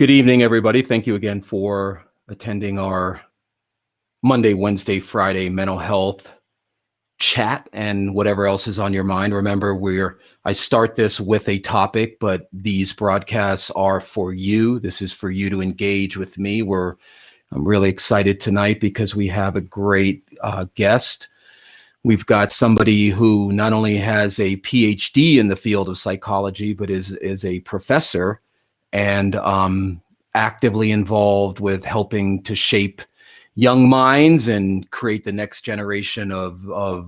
Good evening, everybody. Thank you again for attending our Monday, Wednesday, Friday mental health chat and whatever else is on your mind. Remember, I start this with a topic, but these broadcasts are for you. This is for you to engage with me. I'm really excited tonight because we have a great guest. We've got somebody who not only has a PhD in the field of psychology, but is a professor and actively involved with helping to shape young minds and create the next generation of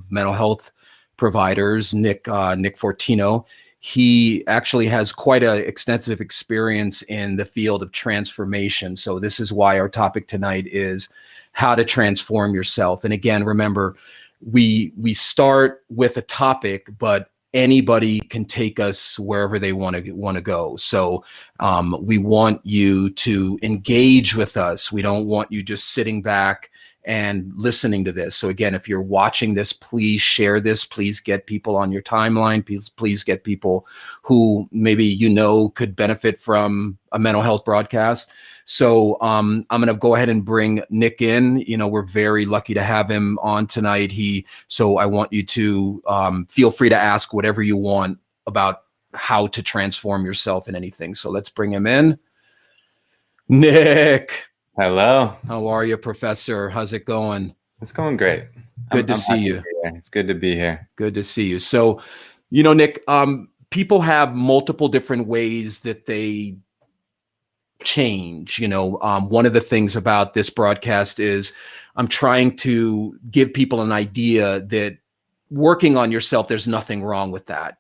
mental health providers. Nick Fortino. He actually has quite an extensive experience in the field of transformation. So this is why our topic tonight is how to transform yourself. And again, remember, we start with a topic, but anybody can take us wherever they want to go. So we want you to engage with us. We don't want you just sitting back and listening to this. So again, if you're watching this, please share this. Please get people on your timeline. Please get people who maybe could benefit from a mental health broadcast. So I'm going to go ahead and bring Nick in. We're very lucky to have him on tonight. So I want you to feel free to ask whatever you want about how to transform yourself in anything. So let's bring him in. Nick. Hello. How are you, Professor? How's it going? It's going great. Good to see you. It's good to be here. Good to see you. So, Nick, people have multiple different ways that they change. One of the things about this broadcast is I'm trying to give people an idea that working on yourself, there's nothing wrong with that.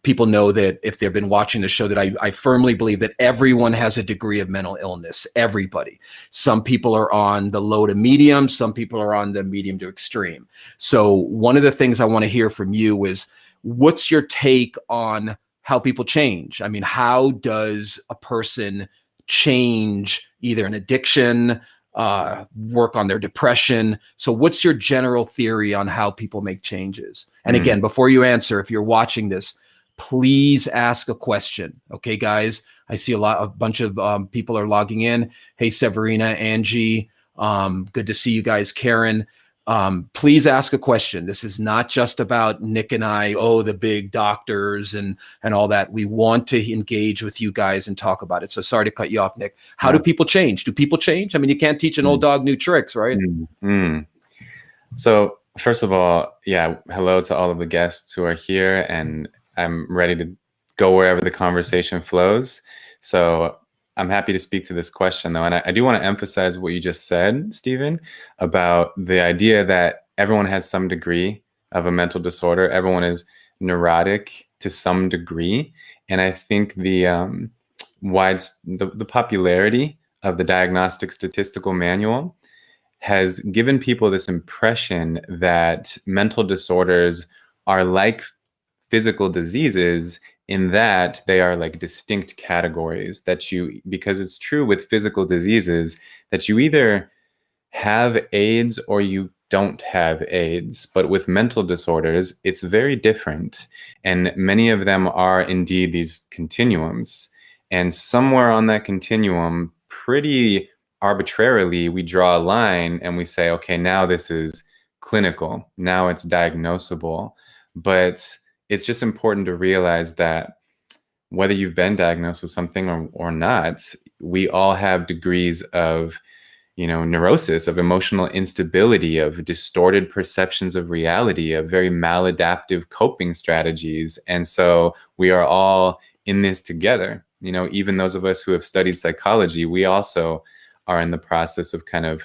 People know that if they've been watching the show that I firmly believe that everyone has a degree of mental illness. Everybody. Some people are on the low to medium. Some people are on the medium to extreme. So one of the things I want to hear from you is, what's your take on how people change? I mean, how does a person change either an addiction, work on their depression? So what's your general theory on how people make changes? And again, before you answer, if you're watching this, please ask a question. Okay, guys, I see a bunch of people are logging in. Hey, Severina, Angie, good to see you guys. Karen, please ask a question. This is not just about Nick and I, the big doctors and all that. We want to engage with you guys and talk about it. So sorry to cut you off, Nick. How do people change? Do people change? I mean, you can't teach an old dog new tricks, right? So first of all, hello to all of the guests who are here, and I'm ready to go wherever the conversation flows. So I'm happy to speak to this question, though. And I do want to emphasize what you just said, Stephen, about the idea that everyone has some degree of a mental disorder. Everyone is neurotic to some degree. And I think the popularity of the Diagnostic Statistical Manual has given people this impression that mental disorders are like physical diseases, in that they are like distinct categories because it's true with physical diseases that you either have AIDS or you don't have AIDS. But with mental disorders, it's very different. And many of them are indeed these continuums. And somewhere on that continuum, pretty arbitrarily, we draw a line and we say, okay, now this is clinical. Now it's diagnosable. But it's just important to realize that whether you've been diagnosed with something or not, we all have degrees of, neurosis, of emotional instability, of distorted perceptions of reality, of very maladaptive coping strategies. And so we are all in this together. Even those of us who have studied psychology, we also are in the process of kind of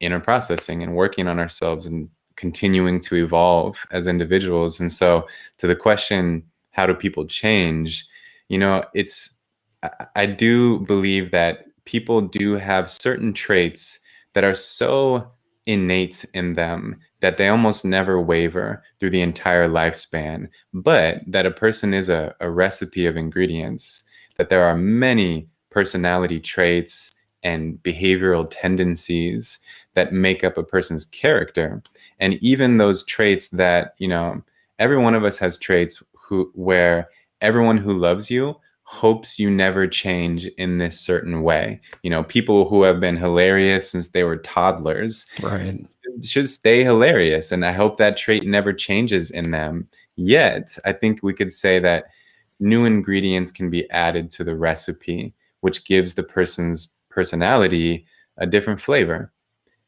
inner processing and working on ourselves and continuing to evolve as individuals. And so to the question, how do people change? I do believe that people do have certain traits that are so innate in them that they almost never waver through the entire lifespan, but that a person is a recipe of ingredients, that there are many personality traits and behavioral tendencies that make up a person's character. And even those traits that, every one of us has traits where everyone who loves you hopes you never change in this certain way. You know, people who have been hilarious since they were toddlers Right. should stay hilarious. And I hope that trait never changes in them. Yet, I think we could say that new ingredients can be added to the recipe, which gives the person's personality a different flavor.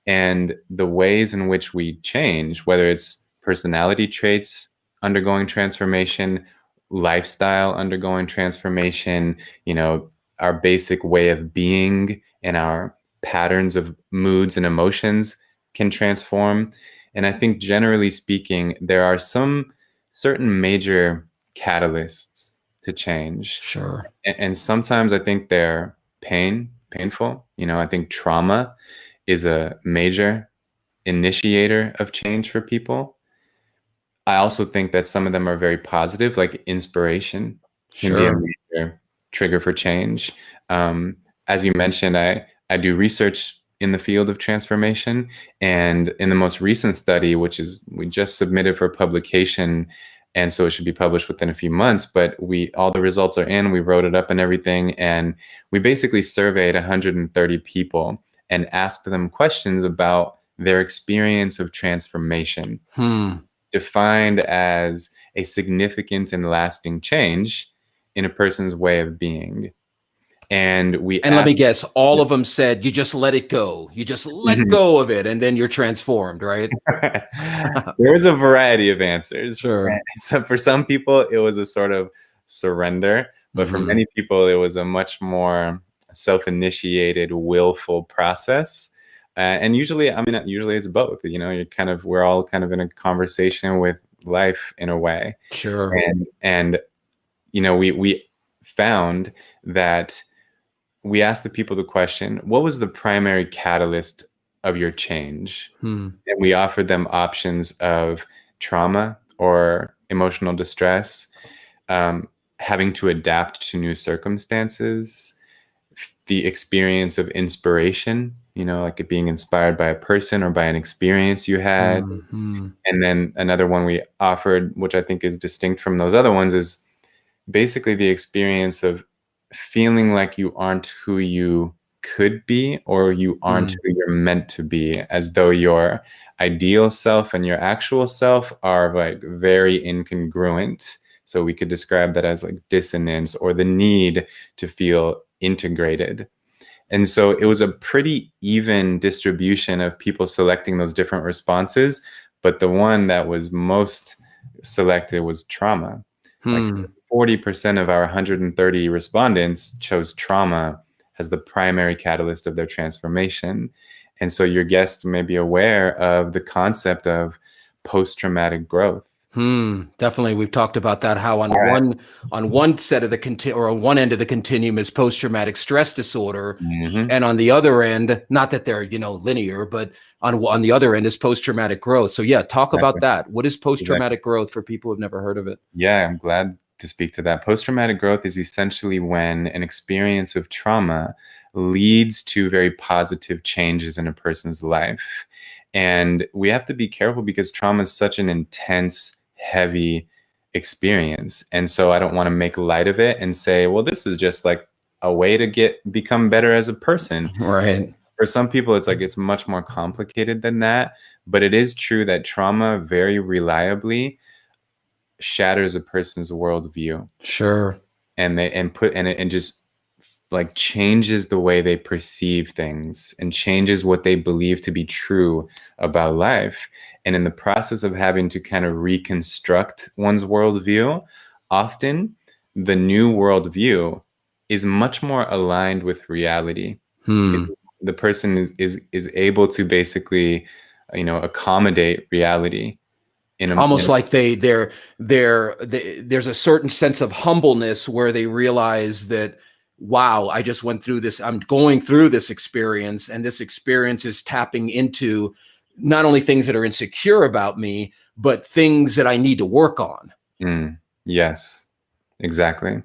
And the ways in which we change, whether it's personality traits undergoing transformation, lifestyle undergoing transformation, you know, our basic way of being and our patterns of moods and emotions can transform. And I think generally speaking, there are some certain major catalysts to change. Sure. And sometimes I think they're painful. You know, I think trauma is a major initiator of change for people. I also think that some of them are very positive, like inspiration can be a Sure. major trigger for change. As you mentioned, I do research in the field of transformation. And in the most recent study, which is we just submitted for publication, and so it should be published within a few months, but all the results are in, we wrote it up and everything. And we basically surveyed 130 people and asked them questions about their experience of transformation, defined as a significant and lasting change in a person's way of being. And And let me guess, all of them said, you just let it go. You just let go of it, and then you're transformed, right? There was a variety of answers. Sure. So for some people, it was a sort of surrender, but for many people, it was a much more self-initiated, willful process. And usually, I mean, usually it's both. You know, we're all kind of in a conversation with life in a way. Sure. And you know, we found that we asked the people the question, what was the primary catalyst of your change? And we offered them options of trauma or emotional distress, having to adapt to new circumstances, the experience of inspiration, you know, like it being inspired by a person or by an experience you had. And then another one we offered, which I think is distinct from those other ones, is basically the experience of feeling like you aren't who you could be, or you aren't who you're meant to be, as though your ideal self and your actual self are like very incongruent. So we could describe that as like dissonance, or the need to feel integrated. And so it was a pretty even distribution of people selecting those different responses, but the one that was most selected was trauma. Like 40% of our 130 respondents chose trauma as the primary catalyst of their transformation. And so your guests may be aware of the concept of post-traumatic growth. Definitely. We've talked about that, how on one set of the or on one end of the continuum is post-traumatic stress disorder. And on the other end, not that they're, you know, linear, but on the other end is post-traumatic growth. So yeah, talk about that. What is post-traumatic growth for people who've never heard of it? Yeah, I'm glad to speak to that. Post-traumatic growth is essentially when an experience of trauma leads to very positive changes in a person's life. And we have to be careful because trauma is such an intense, heavy experience. And so I don't want to make light of it and say, well, this is just like a way to become better as a person. Right. For some people, it's like it's much more complicated than that. But it is true that trauma very reliably shatters a person's worldview. Sure. And just like changes the way they perceive things and changes what they believe to be true about life. And in the process of having to kind of reconstruct one's worldview, often the new worldview is much more aligned with reality. The person is able to basically, you know, accommodate reality. Almost like there's a certain sense of humbleness where they realize that, wow, I just went through this. I'm going through this experience, and this experience is tapping into not only things that are insecure about me, but things that I need to work on. Yes, exactly.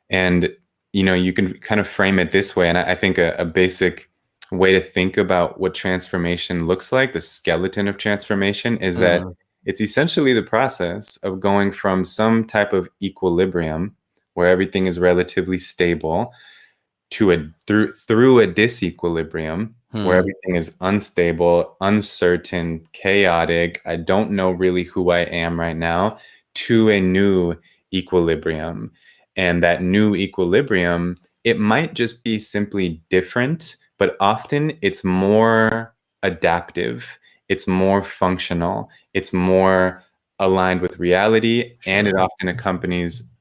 And, you know, you can kind of frame it this way. And I think a basic way to think about what transformation looks like, the skeleton of transformation, is that it's essentially the process of going from some type of equilibrium where everything is relatively stable, to a through a disequilibrium where everything is unstable, uncertain, chaotic. I don't know really who I am right now, to a new equilibrium. And that new equilibrium, it might just be simply different, but often it's more adaptive, it's more functional, it's more aligned with reality, and it often accompanies,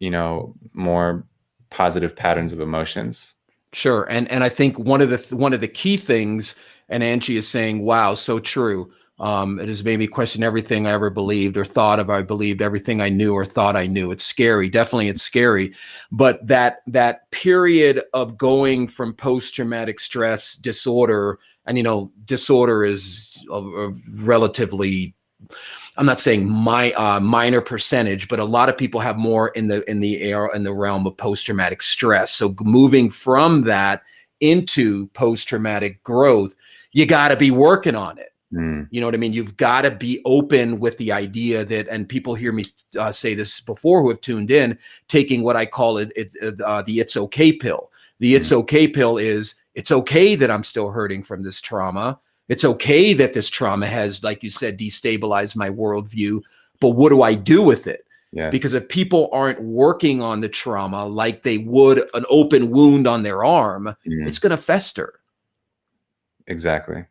more positive patterns of emotions. Sure. And I think one of the key things, and Angie is saying, wow, so true. It has made me question everything I ever believed or thought of. I believed everything I knew or thought I knew. It's scary. Definitely it's scary. But that period of going from post-traumatic stress disorder, and disorder is a relatively, I'm not saying minor percentage, but a lot of people have more in the realm of post-traumatic stress. So moving from that into post-traumatic growth, you got to be working on it. You know what I mean? You've got to be open with the idea that, and people hear me say this before who have tuned in, taking what I call the it's okay pill. The it's okay pill is, it's okay that I'm still hurting from this trauma. It's okay that this trauma has, like you said, destabilized my worldview, but what do I do with it? Yes. Because if people aren't working on the trauma like they would an open wound on their arm, it's going to fester. Exactly.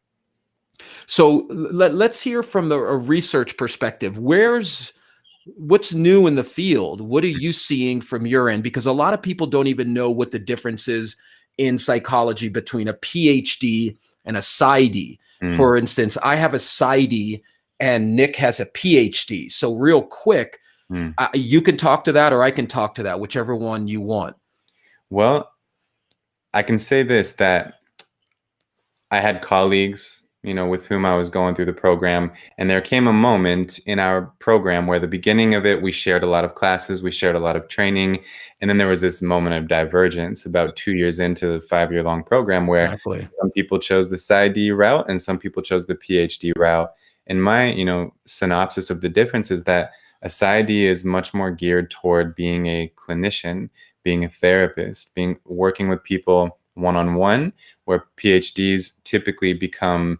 So let's hear from a research perspective. What's new in the field? What are you seeing from your end? Because a lot of people don't even know what the difference is in psychology between a PhD and a PsyD. For instance, I have a PsyD and Nick has a PhD. So real quick, you can talk to that or I can talk to that, whichever one you want. Well, I can say this, that I had colleagues, with whom I was going through the program, and there came a moment in our program where the beginning of it, we shared a lot of classes, we shared a lot of training, and then there was this moment of divergence about 2 years into the 5-year-long program where some people chose the PsyD route and some people chose the PhD route. And my, synopsis of the difference is that a PsyD is much more geared toward being a clinician, being a therapist, working with people one-on-one, where PhDs typically become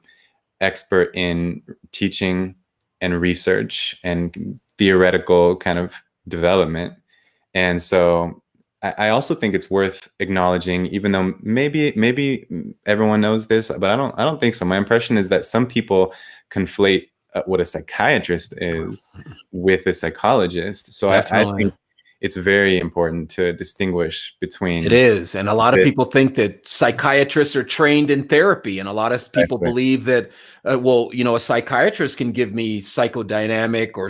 expert in teaching and research and theoretical kind of development. And so I also think it's worth acknowledging, even though maybe everyone knows this, but I don't think so. My impression is that some people conflate what a psychiatrist is with a psychologist. So I think it's very important to distinguish between. It is. And a lot of people think that psychiatrists are trained in therapy. And a lot of people believe that, a psychiatrist can give me psychodynamic or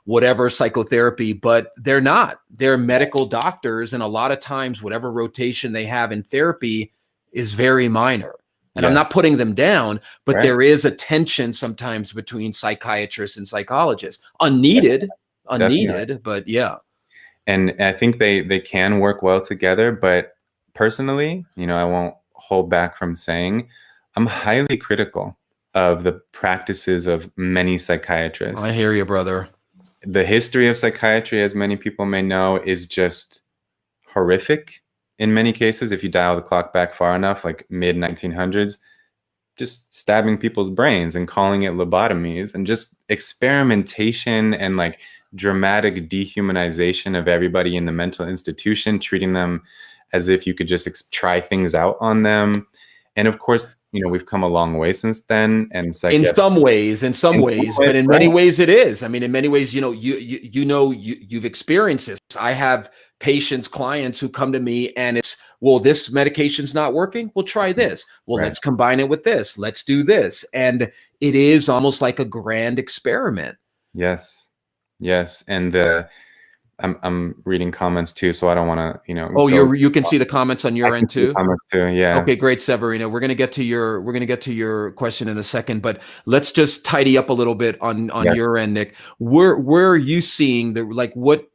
whatever psychotherapy, but they're not. They're medical doctors. And a lot of times, whatever rotation they have in therapy is very minor. And I'm not putting them down, but there is a tension sometimes between psychiatrists and psychologists. Unneeded, but yeah. And I think they can work well together. But personally, I won't hold back from saying I'm highly critical of the practices of many psychiatrists. I hear you, brother. The history of psychiatry, as many people may know, is just horrific in many cases. If you dial the clock back far enough, like mid-1900s, just stabbing people's brains and calling it lobotomies, and just experimentation and like dramatic dehumanization of everybody in the mental institution, treating them as if you could just try things out on them. And of course, we've come a long way since then. And in some ways, but in many ways it is. I mean, in many ways, you've experienced this. I have clients who come to me and it's, well, this medication's not working. We'll try this. Well, let's combine it with this. Let's do this. And it is almost like a grand experiment. Yes. And I'm reading comments too, so I don't want to, Oh, you can see the comments on your end too. Comments too, yeah. Okay, great, Severino. We're gonna get to your question in a second, but let's just tidy up a little bit on your end, Nick. Where are you seeing what?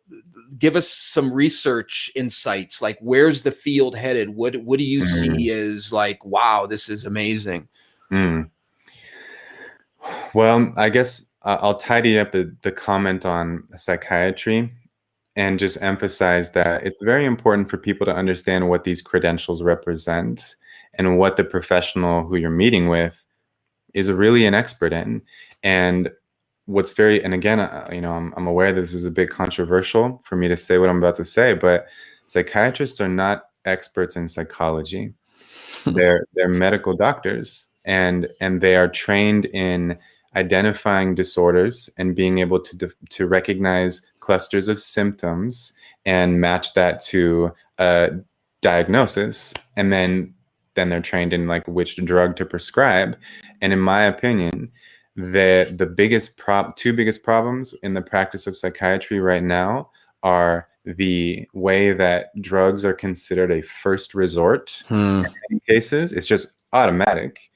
Give us some research insights. Like, where's the field headed? What do you see as like, wow, this is amazing? Well, I guess I'll tidy up the comment on psychiatry. and just emphasize that it's very important for people to understand what these credentials represent and what the professional who you're meeting with is really an expert in. And what's very, and again, I'm aware this is a bit controversial for me to say what I'm about to say, but psychiatrists are not experts in psychology. They're medical doctors, and they are trained in identifying disorders and being able to recognize clusters of symptoms and match that to a diagnosis, and then they're trained in like which drug to prescribe. And in my opinion, the two biggest problems in the practice of psychiatry right now are the way that drugs are considered a first resort. In many cases, it's just automatic.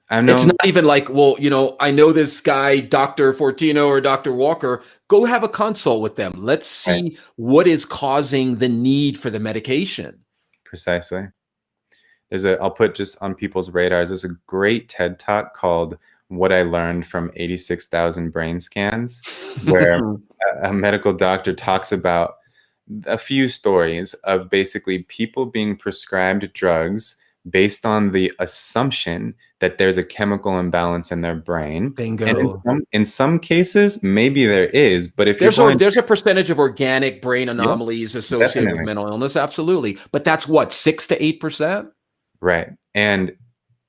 It's not even like, well, I know this guy, Dr. Fortino or Dr. Walker, go have a consult with them. Let's see what is causing the need for the medication. Precisely. I'll put just on people's radars, there's a great TED Talk called What I Learned from 86,000 Brain Scans, where a medical doctor talks about a few stories of basically people being prescribed drugs based on the assumption that there's a chemical imbalance in their brain. Bingo. And in some cases, maybe there is, but if there's a percentage of organic brain anomalies associated with mental illness, absolutely. But that's what, 6 to 8%? Right. And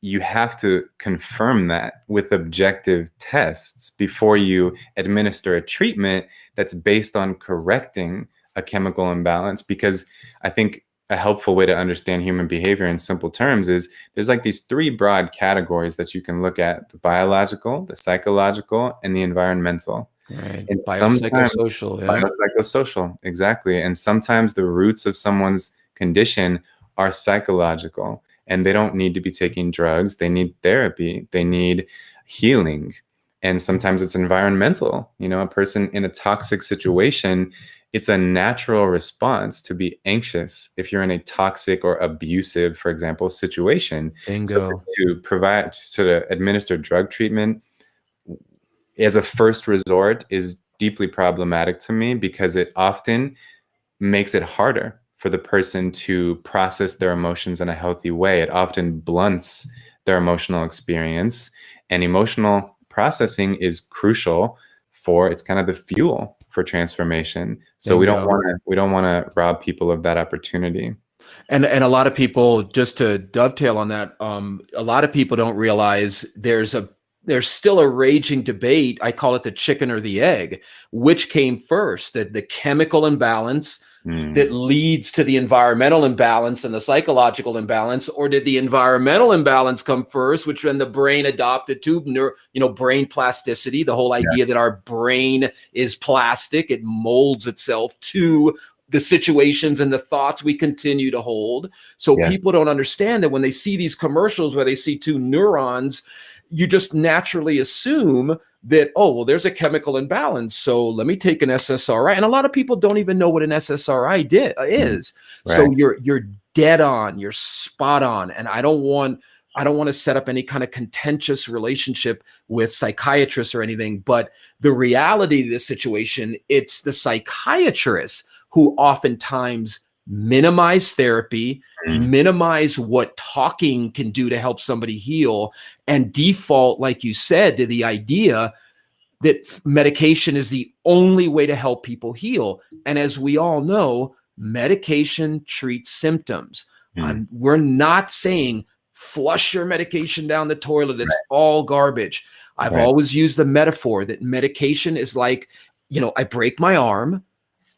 you have to confirm that with objective tests before you administer a treatment that's based on correcting a chemical imbalance. Because I think a helpful way to understand human behavior in simple terms is there's like these three broad categories that you can look at: the biological, the psychological, and the environmental. Right. And Biopsychosocial. Biopsychosocial, exactly. And sometimes the roots of someone's condition are psychological, and they don't need to be taking drugs. They need therapy. They need healing. And sometimes it's environmental. A person in a toxic situation, it's a natural response to be anxious if you're in a toxic or abusive, for example, situation. Bingo. So to administer drug treatment as a first resort is deeply problematic to me, because it often makes it harder for the person to process their emotions in a healthy way. It often blunts their emotional experience, and emotional processing is crucial it's kind of the fuel for transformation. So we don't want to rob people of that opportunity. And a lot of people, just to dovetail on that, a lot of people don't realize there's still a raging debate. I call it the chicken or the egg. Which came first? The chemical imbalance that leads to the environmental imbalance and the psychological imbalance, or did the environmental imbalance come first, which then the brain adopted to brain plasticity, the whole idea that our brain is plastic, it molds itself to the situations and the thoughts we continue to hold. So people don't understand that when they see these commercials where they see two neurons, you just naturally assume that, oh, well, there's a chemical imbalance, so let me take an SSRI. And a lot of people don't even know what an SSRI is. Right. So you're dead on, you're spot on. And I don't want to set up any kind of contentious relationship with psychiatrists or anything, but the reality of this situation, it's the psychiatrists who oftentimes minimize therapy, minimize what talking can do to help somebody heal, and default, like you said, to the idea that medication is the only way to help people heal. And as we all know, medication treats symptoms. We're not saying flush your medication down the toilet. It's all garbage. I've always used the metaphor that medication is like, I break my arm,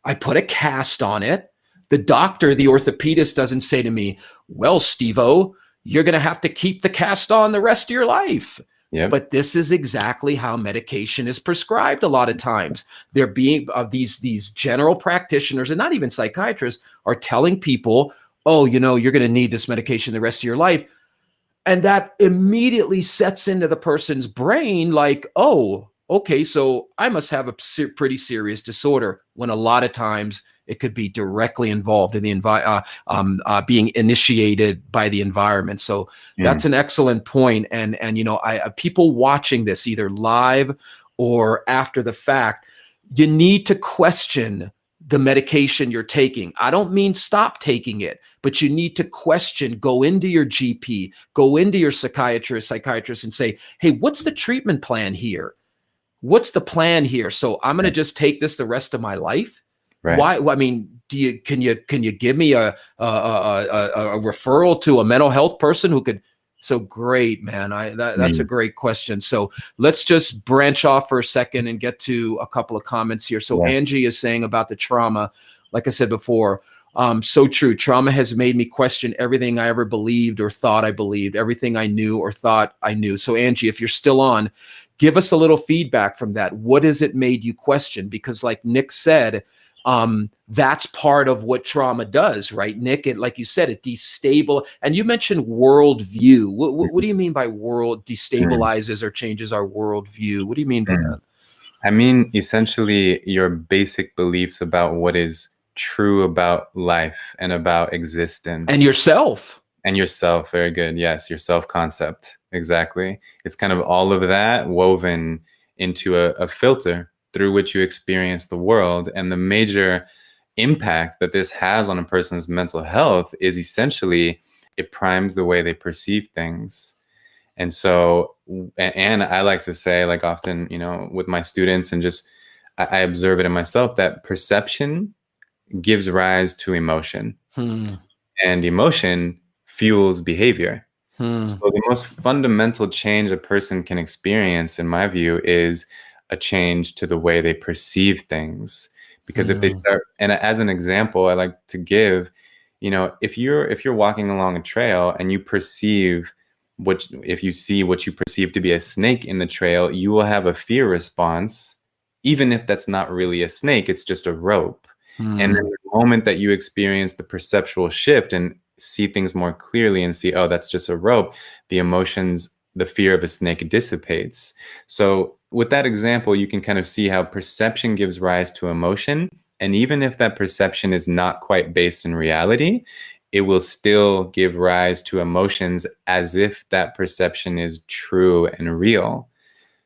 I put a cast on it. The doctor, the orthopedist, doesn't say to me, well, Steve-O, you're going to have to keep the cast on the rest of your life. Yep. But this is exactly how medication is prescribed a lot of times. They're being these general practitioners, and not even psychiatrists, are telling people, oh, you're going to need this medication the rest of your life. And that immediately sets into the person's brain like, oh, okay, so I must have a pretty serious disorder, when a lot of times it could be directly involved in the being initiated by the environment. So that's an excellent point. And people watching this either live or after the fact, you need to question the medication you're taking. I don't mean stop taking it, but you need to question, go into your GP, go into your psychiatrist and say, hey, what's the treatment plan here? What's the plan here? So I'm going to just take this the rest of my life. Right. Why? I mean, can you give me a referral to a mental health person who could? So great, man. That's a great question. So let's just branch off for a second and get to a couple of comments here. So Angie is saying about the trauma, like I said before, so true. Trauma has made me question everything I ever believed or thought I believed, everything I knew or thought I knew. So Angie, if you're still on, give us a little feedback from that. What has it made you question? Because like Nick said, that's part of what trauma does, right, Nick? It, like you said, it destabilizes. And you mentioned worldview. What do you mean by world destabilizes or changes our worldview? What do you mean by that? I mean, essentially, your basic beliefs about what is true about life and about existence. And yourself. And yourself. Very good. Yes, your self-concept. Exactly. It's kind of all of that woven into a filter through which you experience the world. And the major impact that this has on a person's mental health is essentially it primes the way they perceive things. And so, and I like to say, like often, you know, with my students and just, I observe it in myself that perception gives rise to emotion, and emotion fuels behavior. So the most fundamental change a person can experience, in my view, is a change to the way they perceive things. Because if they start, and as an example, I like to give, you know, if you're walking along a trail and you perceive if you see what you perceive to be a snake in the trail, you will have a fear response, even if that's not really a snake, it's just a rope. And then the moment that you experience the perceptual shift and see things more clearly and see, oh, that's just a rope, the emotions, the fear of a snake dissipates. So with that example, you can kind of see how perception gives rise to emotion. And even if that perception is not quite based in reality, it will still give rise to emotions as if that perception is true and real.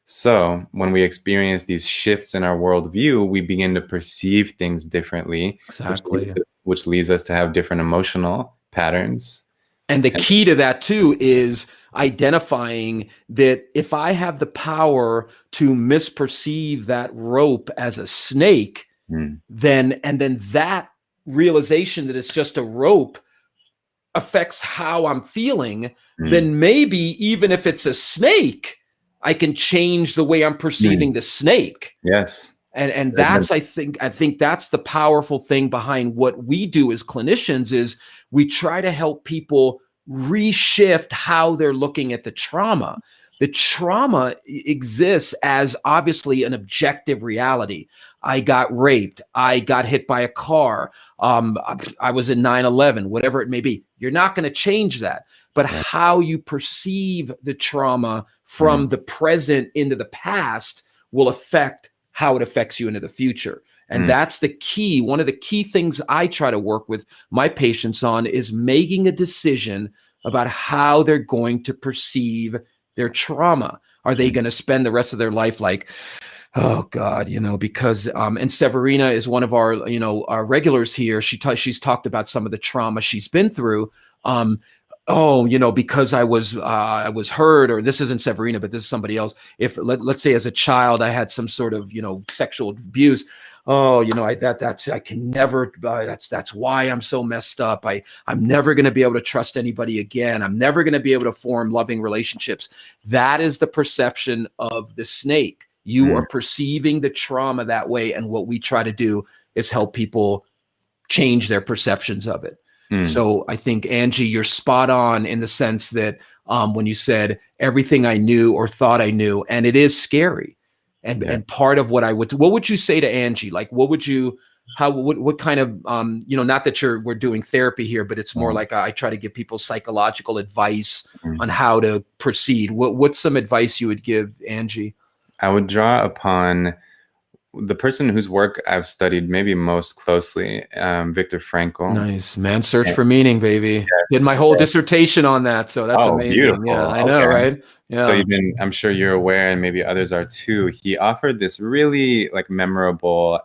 So when we experience these shifts in our worldview, we begin to perceive things differently, Exactly. which leads us to have different emotional patterns. And the key to that too is identifying that if I have the power to misperceive that rope as a snake, then that realization that it's just a rope affects how I'm feeling, then maybe even if it's a snake, I can change the way I'm perceiving the snake. Yes. And that's, I think that's the powerful thing behind what we do as clinicians is we try to help people reshift how they're looking at the trauma. The trauma exists as obviously an objective reality. I got raped. I got hit by a car. I was in 9/11, whatever it may be. You're not going to change that. But how you perceive the trauma from the present into the past will affect how it affects you into the future. And that's the key. One of the key things I try to work with my patients on is making a decision about how they're going to perceive their trauma. Are they going to spend the rest of their life like, oh God, you know, because, and Severina is one of our, you know, our regulars here. She's talked about some of the trauma she's been through. Oh, you know, because I was hurt, or this isn't Severina, but this is somebody else. If let's say as a child, I had some sort of, you know, sexual abuse. Oh, you know, I can never, that's why I'm so messed up. I'm never going to be able to trust anybody again. I'm never going to be able to form loving relationships. That is the perception of the snake. You are perceiving the trauma that way. And what we try to do is help people change their perceptions of it. So I think, Angie, you're spot on in the sense that when you said everything I knew or thought I knew, and it is scary. And part of what what would you say to Angie? Like, what kind of, you know, not that we're doing therapy here, but it's more like I try to give people psychological advice on how to proceed. What's some advice you would give Angie? I would draw upon the person whose work I've studied maybe most closely, Viktor Frankl. Nice. Man's Search for Meaning, baby. Yes. Did my whole dissertation on that. So that's amazing. Beautiful. Yeah, I know, right? Yeah. So I'm sure you're aware, and maybe others are too, he offered this really like memorable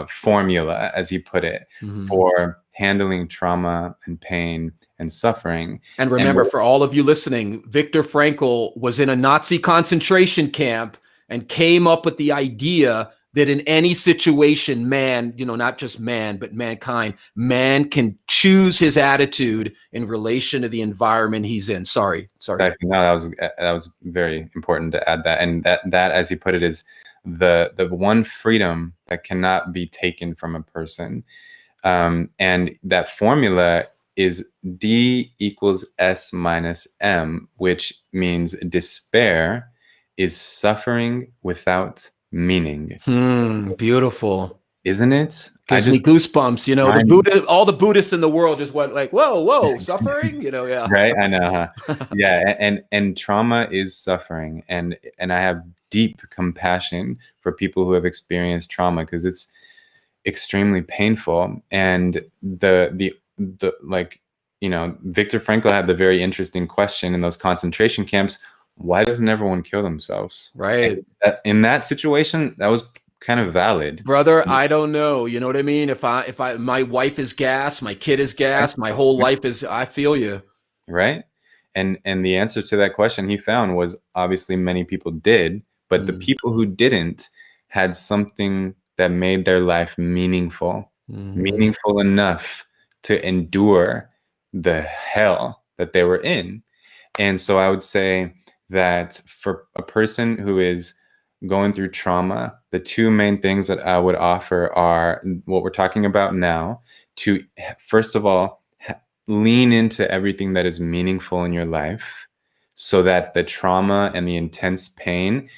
formula, as he put it, Mhm. for handling trauma and pain and suffering. And remember, for all of you listening, Viktor Frankl was in a Nazi concentration camp and came up with the idea that in any situation, man, not just man, but mankind, man can choose his attitude in relation to the environment he's in. Sorry. No, that was very important to add that. And that, as he put it, is the one freedom that cannot be taken from a person. And that formula is D equals S minus M, which means despair is suffering without meaning. Beautiful. Isn't it? Gives me goosebumps. The Buddha, all the Buddhists in the world just went like, whoa, suffering, yeah. Right. I know. Huh? Yeah. And trauma is suffering. And I have deep compassion for people who have experienced trauma, because it's extremely painful. And the like, Viktor Frankl had the very interesting question in those concentration camps: why doesn't everyone kill themselves? Right. And in that situation, that was kind of valid. Brother, I don't know. You know what I mean? If my wife is gas, my kid is gas, my whole life is, I feel you. Right. And the answer to that question he found was, obviously many people did, but the people who didn't had something that made their life meaningful, meaningful enough to endure the hell that they were in. And so I would say that for a person who is going through trauma, the two main things that I would offer are what we're talking about now: to, first of all, lean into everything that is meaningful in your life, so that the trauma and the intense pain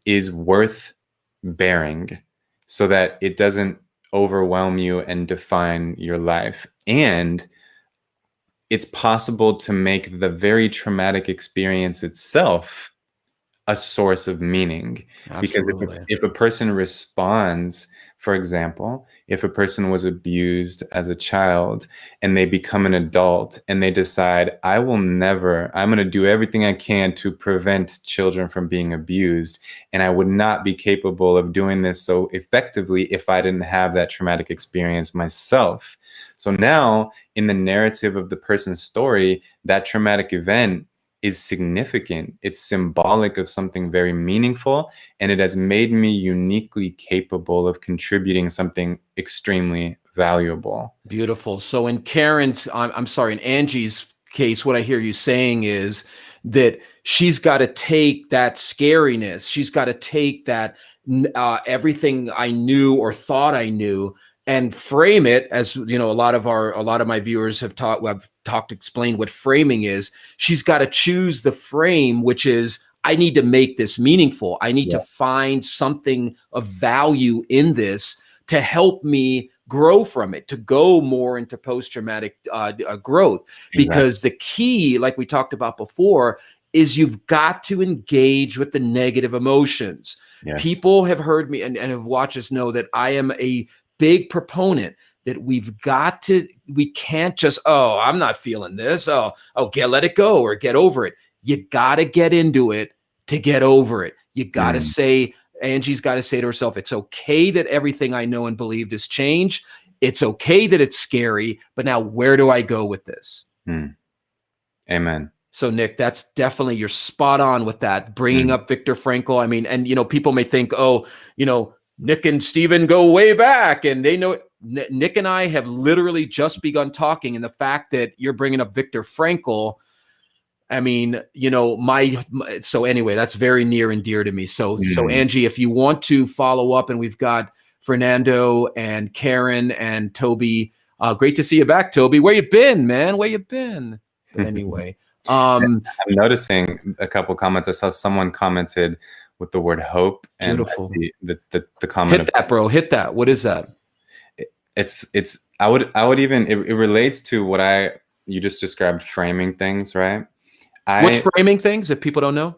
is worth bearing, so that it doesn't overwhelm you and define your life. And it's possible to make the very traumatic experience itself a source of meaning. Absolutely. Because if a person responds, for example, if a person was abused as a child and they become an adult and they decide, I'm going to do everything I can to prevent children from being abused, and I would not be capable of doing this so effectively if I didn't have that traumatic experience myself. So now, in the narrative of the person's story, that traumatic event is significant. It's symbolic of something very meaningful, and it has made me uniquely capable of contributing something extremely valuable. Beautiful. So in in Angie's case, what I hear you saying is that she's got to take that scariness. She's got to take that everything I knew or thought I knew, and frame it as, a lot of my viewers have explained what framing is. She's got to choose the frame, which is, I need to make this meaningful. I need to find something of value in this to help me grow from it, to go more into post-traumatic growth. Because the key, like we talked about before, is you've got to engage with the negative emotions. Yes. People have heard me and have watched us know that I am a big proponent that we can't just, I'm not feeling this. Let it go or get over it. You got to get into it to get over it. You got to say, Angie's got to say to herself, it's okay that everything I know and believed has changed. It's okay that it's scary, but now where do I go with this? Amen. So Nick, that's definitely, you're spot on with that, bringing up Viktor Frankl. I mean, and, people may think, Nick and Steven go way back and they know. Nick and I have literally just begun talking, and the fact that you're bringing up Viktor Frankl, I mean, so anyway, that's very near and dear to me. So Angie, if you want to follow up, and we've got Fernando and Karen and Toby. Great to see you back, Toby. Where you been, man? Where you been? But anyway, I'm noticing a couple comments. I saw someone commented with the word hope. Beautiful. And the comment. Hit that, bro. Hit that. What is that? I would even, it relates to what you just described, framing things, right? What's framing things, if people don't know?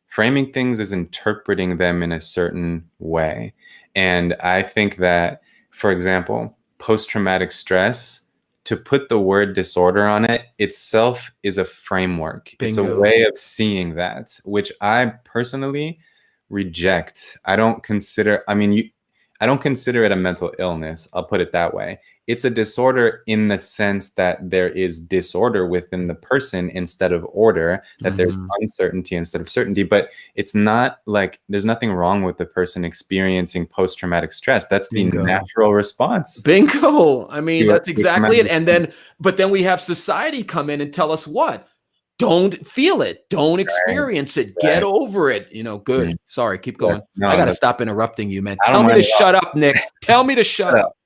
Framing things is interpreting them in a certain way. And I think that, for example, post-traumatic stress, to put the word disorder on it itself is a framework. Bingo. It's a way of seeing that, which I personally reject. I don't consider, I don't consider it a mental illness. I'll put it that way. It's a disorder in the sense that there is disorder within the person instead of order, that there's uncertainty instead of certainty. But it's not like there's nothing wrong with the person experiencing post-traumatic stress. That's the Bingo. natural response. Bingo. I mean, to that's exactly it. And then, but then we have society come in and tell us what? Don't feel it. Don't experience it. Get over it. You know, good. Sorry, keep going. Yes. No, I got to stop interrupting you, man. I Tell don't me to mind at all. shut up, Nick. Tell me to shut up.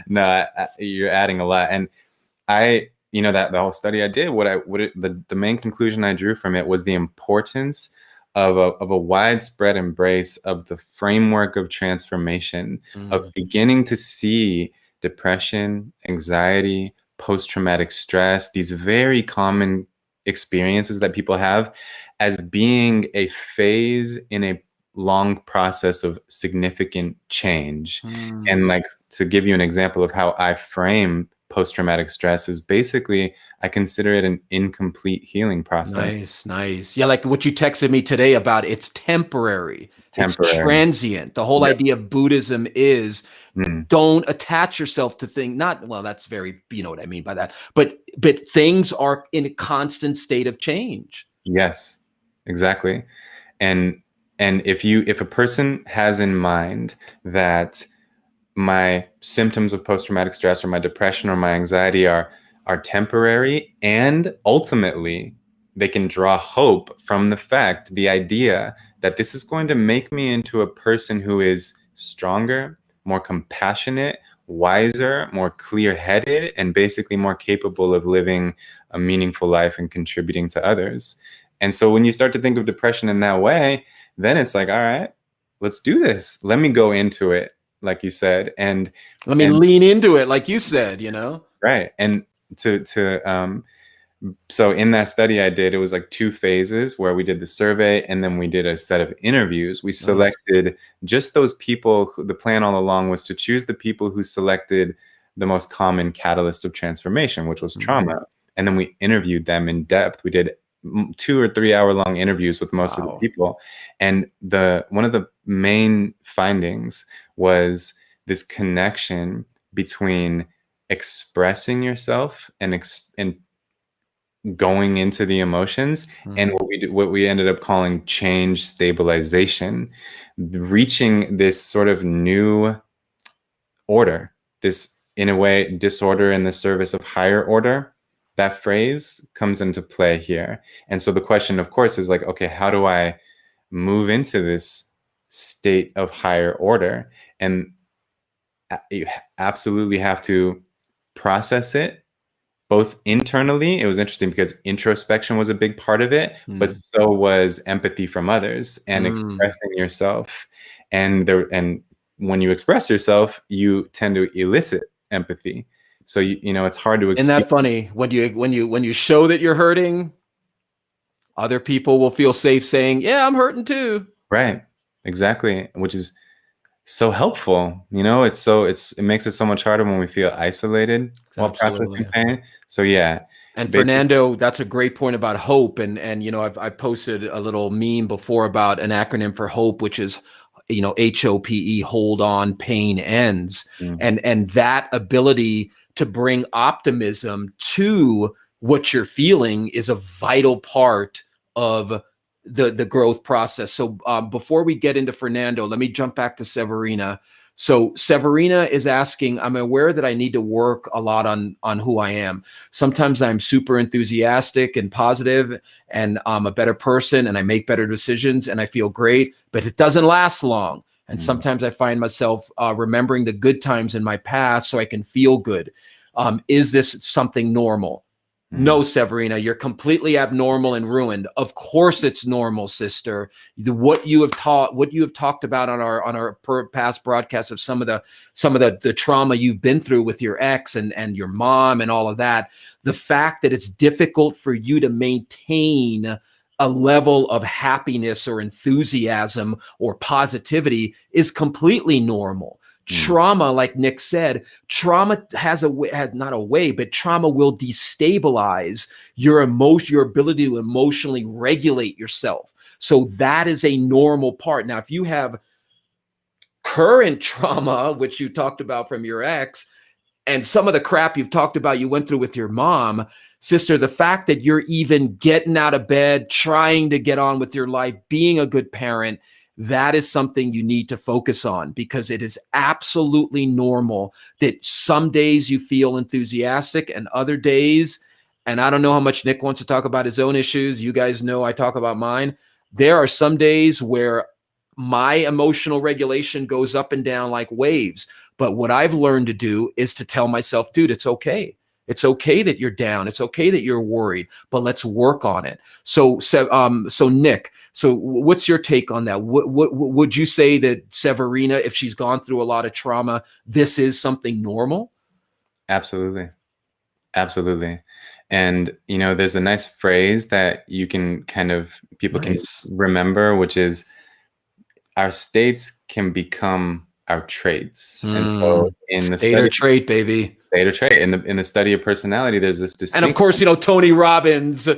No, you're adding a lot. And I, you know, that the whole study I did, the main conclusion I drew from it was the importance of a widespread embrace of the framework of transformation, of beginning to see depression, anxiety, post-traumatic stress, these very common experiences that people have, as being a phase in a long process of significant change. And like, to give you an example of how I frame post-traumatic stress, is basically I consider it an incomplete healing process. Nice. Yeah, like what you texted me today about it's temporary. It's transient. The whole idea of Buddhism is don't attach yourself to things. That's very, you know what I mean by that. But things are in a constant state of change. Yes, exactly. And if a person has in mind that my symptoms of post-traumatic stress or my depression or my anxiety are temporary, and ultimately they can draw hope from the idea that this is going to make me into a person who is stronger, more compassionate, wiser, more clear-headed, and basically more capable of living a meaningful life and contributing to others. And so when you start to think of depression in that way, then it's like, all right, let's do this. Let me go into it, like you said, and let me lean into it, like you said, you know? Right. And so in that study I did, it was like 2 phases where we did the survey and then we did a set of interviews. We selected just those people who, the plan all along was to choose the people who selected the most common catalyst of transformation, which was trauma. And then we interviewed them in depth. We did 2 or 3 hour long interviews with most of the people. And one of the main findings was this connection between expressing yourself and going into the emotions and what we ended up calling change stabilization, reaching this sort of new order, this, in a way, disorder in the service of higher order. That phrase comes into play here. And so the question, of course, is like, okay, how do I move into this state of higher order? And you absolutely have to process it, both internally. It was interesting because introspection was a big part of it, but so was empathy from others and expressing yourself. And when you express yourself, you tend to elicit empathy. So you know it's hard to explain. Isn't that funny? When you show that you're hurting, other people will feel safe saying, "Yeah, I'm hurting too." Right. Exactly. Which is so helpful. You know, it makes it so much harder when we feel isolated while processing pain. So yeah. And Fernando, that's a great point about hope. And you know, I've posted a little meme before about an acronym for hope, which is, you know, HOPE, hold on, pain ends. And that ability to bring optimism to what you're feeling is a vital part of the growth process. So before we get into Fernando, let me jump back to Severina. So Severina is asking, I'm aware that I need to work a lot on who I am. Sometimes I'm super enthusiastic and positive, and I'm a better person and I make better decisions and I feel great, but it doesn't last long. And sometimes I find myself remembering the good times in my past so I can feel good. Is this something normal? No, Severina, you're completely abnormal and ruined. Of course it's normal, sister. What you have talked about on our past broadcasts of some of the trauma you've been through with your ex and your mom and all of that, the fact that it's difficult for you to maintain a level of happiness or enthusiasm or positivity is completely normal. Trauma, like Nick said, trauma trauma will destabilize your ability to emotionally regulate yourself. So that is a normal part. Now, if you have current trauma, which you talked about from your ex, and some of the crap you've talked about you went through with your mom, sister, the fact that you're even getting out of bed, trying to get on with your life, being a good parent, that is something you need to focus on, because it is absolutely normal that some days you feel enthusiastic and other days, and I don't know how much Nick wants to talk about his own issues. You guys know I talk about mine. There are some days where my emotional regulation goes up and down like waves. But what I've learned to do is to tell myself, dude, it's okay. It's okay that you're down. It's okay that you're worried, but let's work on it. So Nick, so what's your take on that? What would you say that Severina, if she's gone through a lot of trauma, this is something normal? Absolutely. Absolutely. And, there's a nice phrase that you can people can remember, which is our states can become our traits. And so in the state or trait, baby. State or trait. In the study of personality, there's this distinction. And of course, Tony Robbins,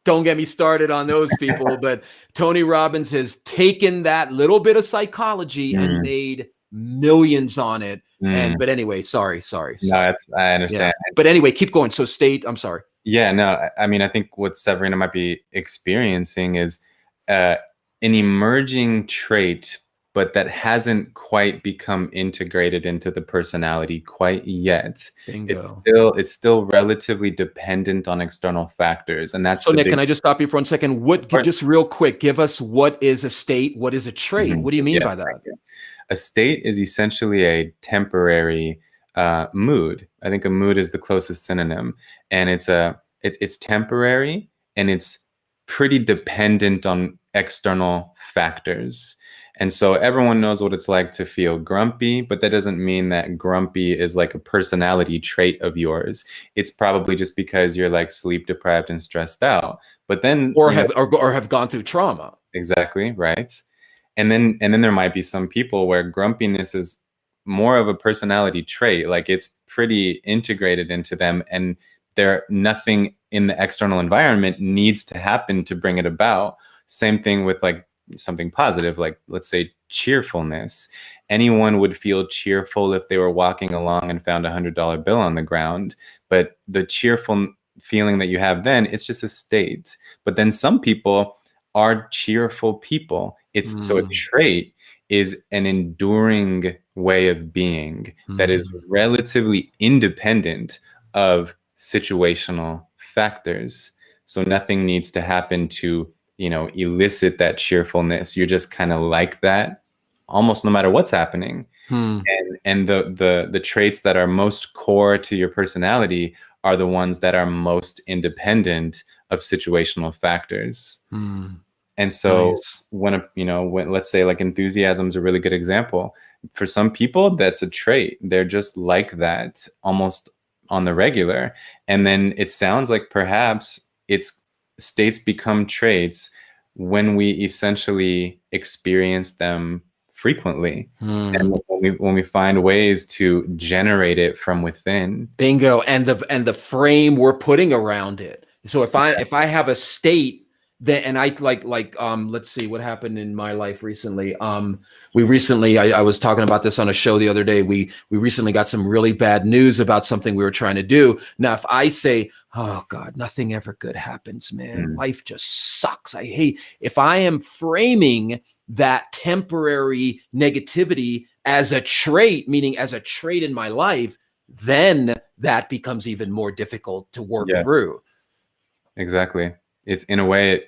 don't get me started on those people, but Tony Robbins has taken that little bit of psychology and made millions on it. But anyway, sorry. No, I understand. Yeah. But anyway, keep going. So I'm sorry. Yeah, no, I mean, I think what Severina might be experiencing is an emerging trait, but that hasn't quite become integrated into the personality quite yet. Bingo. It's still relatively dependent on external factors, and that's so. Nick, can I just stop you for 1 second? Just real quick, give us what is a state, what is a trait? What do you mean by that? A state is essentially a temporary mood. I think a mood is the closest synonym, and it's temporary, and it's pretty dependent on external factors. And so everyone knows what it's like to feel grumpy, but that doesn't mean that grumpy is like a personality trait of yours. It's probably just because you're like sleep deprived and stressed out. But then or have gone through trauma. Exactly, right. And then there might be some people where grumpiness is more of a personality trait, like it's pretty integrated into them, and nothing in the external environment needs to happen to bring it about. Same thing with like something positive, like let's say cheerfulness. Anyone would feel cheerful if they were walking along and found $100 bill on the ground, but the cheerful feeling that you have then, it's just a state. But then some people are cheerful people. So a trait is an enduring way of being that is relatively independent of situational factors. So nothing needs to happen to elicit that cheerfulness. You're just kind of like that almost no matter what's happening. And the traits that are most core to your personality are the ones that are most independent of situational factors. And so when let's say like enthusiasm is a really good example. For some people, that's a trait. They're just like that almost on the regular. And then it sounds like perhaps states become traits when we essentially experience them frequently, and when we find ways to generate it from within. Bingo. And the frame we're putting around it. So if I have a state that, and I let's see what happened in my life recently. I was talking about this on a show the other day. We recently got some really bad news about something we were trying to do. Now, if I say, oh God, nothing ever good happens, man. Life just sucks. I hate. If I am framing that temporary negativity as a trait, meaning as a trait in my life, then that becomes even more difficult to work through. Exactly. It's in a way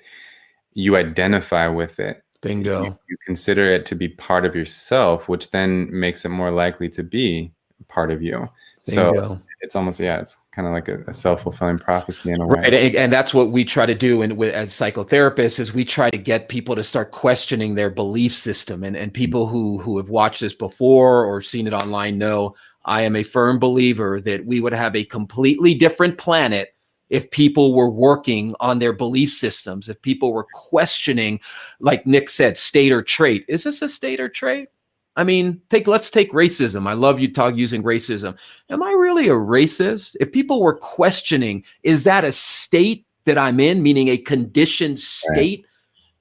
you identify with it. Bingo. You consider it to be part of yourself, which then makes it more likely to be part of you. Bingo. So it's almost, it's kind of like a self-fulfilling prophecy in a way. Right. And that's what we try to do as psychotherapists, is we try to get people to start questioning their belief system. And people who have watched this before or seen it online know I am a firm believer that we would have a completely different planet if people were working on their belief systems, if people were questioning, like Nick said, state or trait. Is this a state or trait? I mean, let's take racism. I love you using racism. Am I really a racist? If people were questioning, is that a state that I'm in, meaning a conditioned state,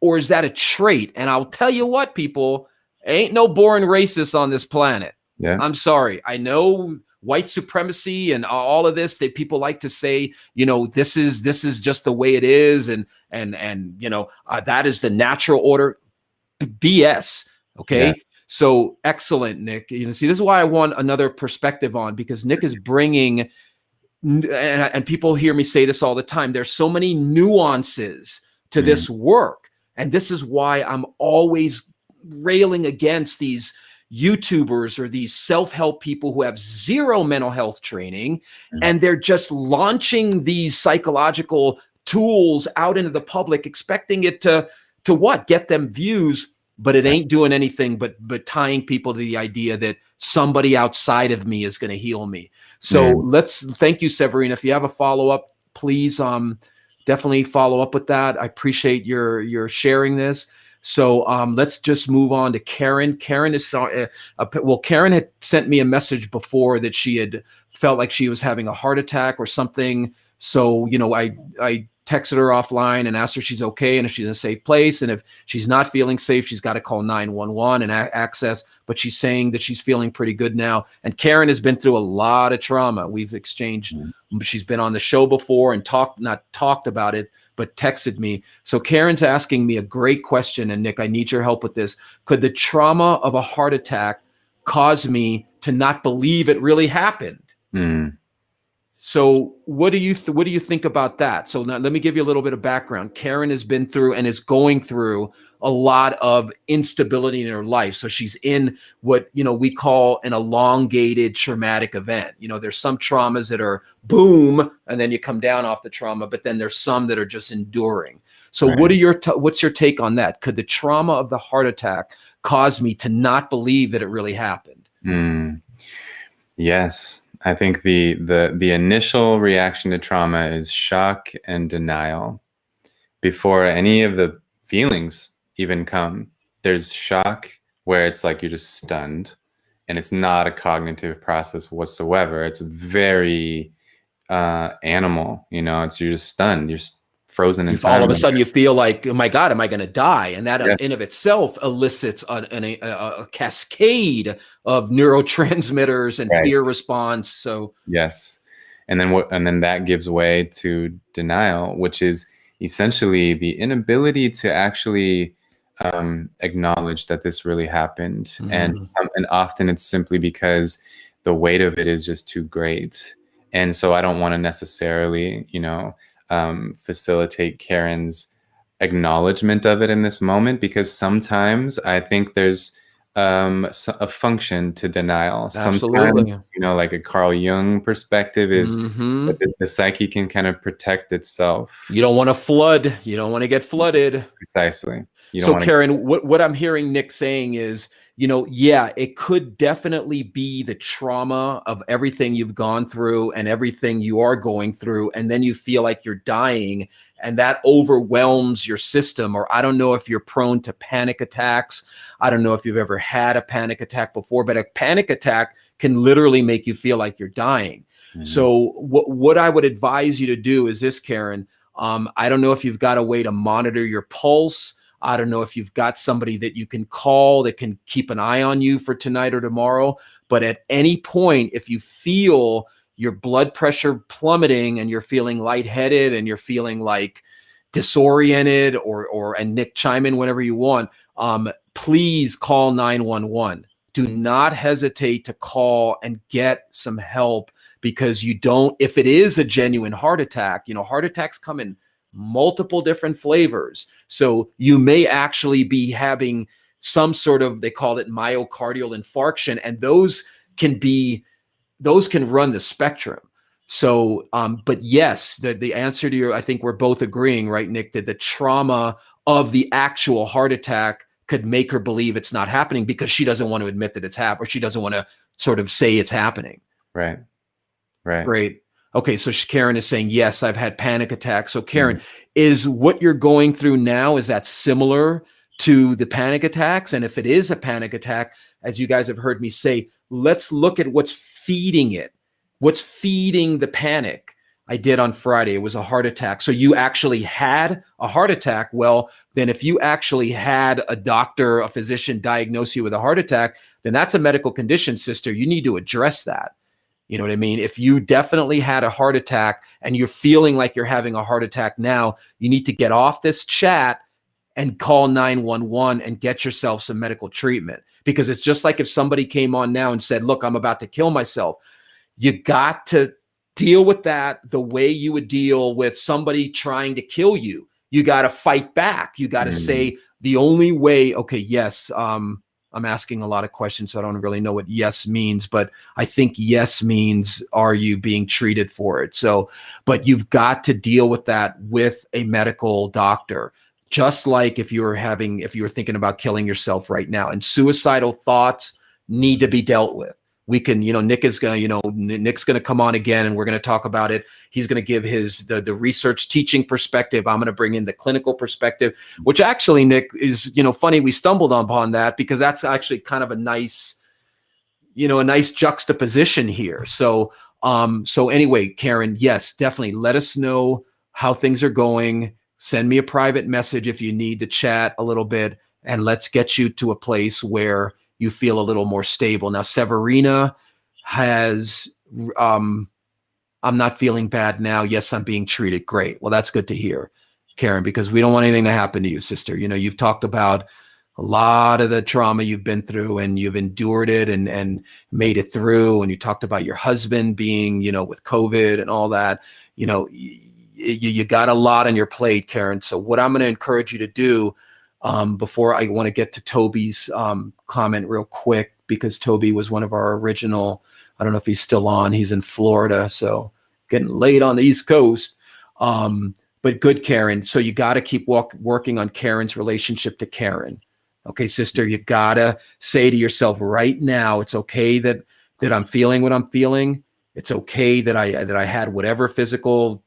or is that a trait? And I'll tell you what, people, Ain't no born racist on this planet. Yeah. I'm sorry. I know white supremacy and all of this, that people like to say, this is just the way it is, and that is the natural order. BS. Okay. Yeah. So excellent, Nick. See, this is why I want another perspective on, because Nick is bringing, and people hear me say this all the time, there's so many nuances to this work. And this is why I'm always railing against these YouTubers or these self-help people who have zero mental health training, and they're just launching these psychological tools out into the public, expecting it to what? Get them views, but it ain't doing anything but tying people to the idea that somebody outside of me is going to heal me. So thank you, Severine. If you have a follow-up, please definitely follow up with that. I appreciate your sharing this. So let's just move on to Karen. Karen is Karen had sent me a message before that she had felt like she was having a heart attack or something. So I texted her offline and asked her if she's okay and if she's in a safe place. And if she's not feeling safe, she's got to call 911 and access. But she's saying that she's feeling pretty good now. And Karen has been through a lot of trauma. We've exchanged. She's been on the show before and not talked about it, but texted me. So Karen's asking me a great question. And Nick, I need your help with this. Could the trauma of a heart attack cause me to not believe it really happened? So what do you think about that? So now let me give you a little bit of background. Karen has been through and is going through a lot of instability in her life. So she's in what, we call an elongated traumatic event. There's some traumas that are boom, and then you come down off the trauma, but then there's some that are just enduring. So what's your take on that? Could the trauma of the heart attack cause me to not believe that it really happened? Yes. I think the initial reaction to trauma is shock and denial. Before any of the feelings even come, there's shock, where it's like you're just stunned, and it's not a cognitive process whatsoever. It's very animal, you're just stunned. You're frozen in time. All of a sudden you feel like, oh my God, am I going to die? And that in of itself elicits a cascade of neurotransmitters and fear response. So yes. And then that gives way to denial, which is essentially the inability to actually acknowledge that this really happened. And often it's simply because the weight of it is just too great. And so I don't want to necessarily, facilitate Karen's acknowledgement of it in this moment, because sometimes I think there's a function to denial. Absolutely. Sometimes, like a Carl Jung perspective is that the psyche can kind of protect itself. You don't want to flood. You don't want to get flooded. Precisely. So Karen, what I'm hearing Nick saying is, it could definitely be the trauma of everything you've gone through and everything you are going through. And then you feel like you're dying, and that overwhelms your system. Or I don't know if you're prone to panic attacks. I don't know if you've ever had a panic attack before, but a panic attack can literally make you feel like you're dying. So what I would advise you to do is this, Karen. I don't know if you've got a way to monitor your pulse. I don't know if you've got somebody that you can call that can keep an eye on you for tonight or tomorrow. But at any point, if you feel your blood pressure plummeting and you're feeling lightheaded and you're feeling like disoriented, and Nick, chime in whenever you want, please call 911. Do not hesitate to call and get some help, because if it is a genuine heart attack, heart attacks come in multiple different flavors. So you may actually be having some sort of, they call it myocardial infarction, and those can run the spectrum. So, but yes, the answer to I think we're both agreeing, right, Nick, that the trauma of the actual heart attack could make her believe it's not happening because she doesn't want to admit that it's happened, or she doesn't want to sort of say it's happening. Right. Great. Okay, so Karen is saying, yes, I've had panic attacks. So Karen, is what you're going through now, is that similar to the panic attacks? And if it is a panic attack, as you guys have heard me say, let's look at what's feeding it. What's feeding the panic? I did on Friday. It was a heart attack. So you actually had a heart attack. Well, then if you actually had a doctor, a physician diagnose you with a heart attack, then that's a medical condition, sister. You need to address that. You know what I mean? If you definitely had a heart attack and you're feeling like you're having a heart attack now, you need to get off this chat and call 911 and get yourself some medical treatment. Because it's just like if somebody came on now and said, look, I'm about to kill myself. You got to deal with that the way you would deal with somebody trying to kill you. You got to fight back. You got to say the only way, okay, yes, I'm asking a lot of questions, so I don't really know what yes means, but I think yes means, are you being treated for it? So, but you've got to deal with that with a medical doctor. Just like if you were thinking about killing yourself right now, and suicidal thoughts need to be dealt with. We can, Nick's going to come on again and we're going to talk about it. He's going to give the research teaching perspective. I'm going to bring in the clinical perspective, which actually, Nick, is, funny. We stumbled upon that because that's actually kind of a nice juxtaposition here. So anyway, Karen, yes, definitely let us know how things are going. Send me a private message if you need to chat a little bit, and let's get you to a place where you feel a little more stable. Now, Severina has, I'm not feeling bad now. Yes, I'm being treated. Great. Well, that's good to hear, Karen, because we don't want anything to happen to you, sister. You've talked about a lot of the trauma you've been through, and you've endured it and made it through. And you talked about your husband being, with COVID and all that. You got a lot on your plate, Karen. So what I'm going to encourage you to do, before I want to get to Toby's comment real quick, because Toby was one of our original, I don't know if he's still on, he's in Florida, so getting late on the East Coast. But good, Karen. So you got to keep working on Karen's relationship to Karen. Okay, sister, you got to say to yourself right now, it's okay that I'm feeling what I'm feeling. It's okay that I had whatever physical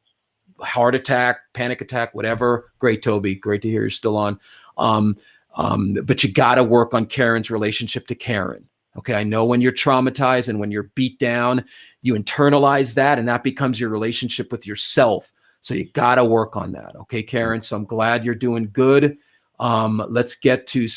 heart attack, panic attack, whatever. Great, Toby. Great to hear you're still on. But you got to work on Karen's relationship to Karen. Okay. I know when you're traumatized and when you're beat down, you internalize that, and that becomes your relationship with yourself. So you got to work on that. Okay, Karen. So I'm glad you're doing good. Let's get to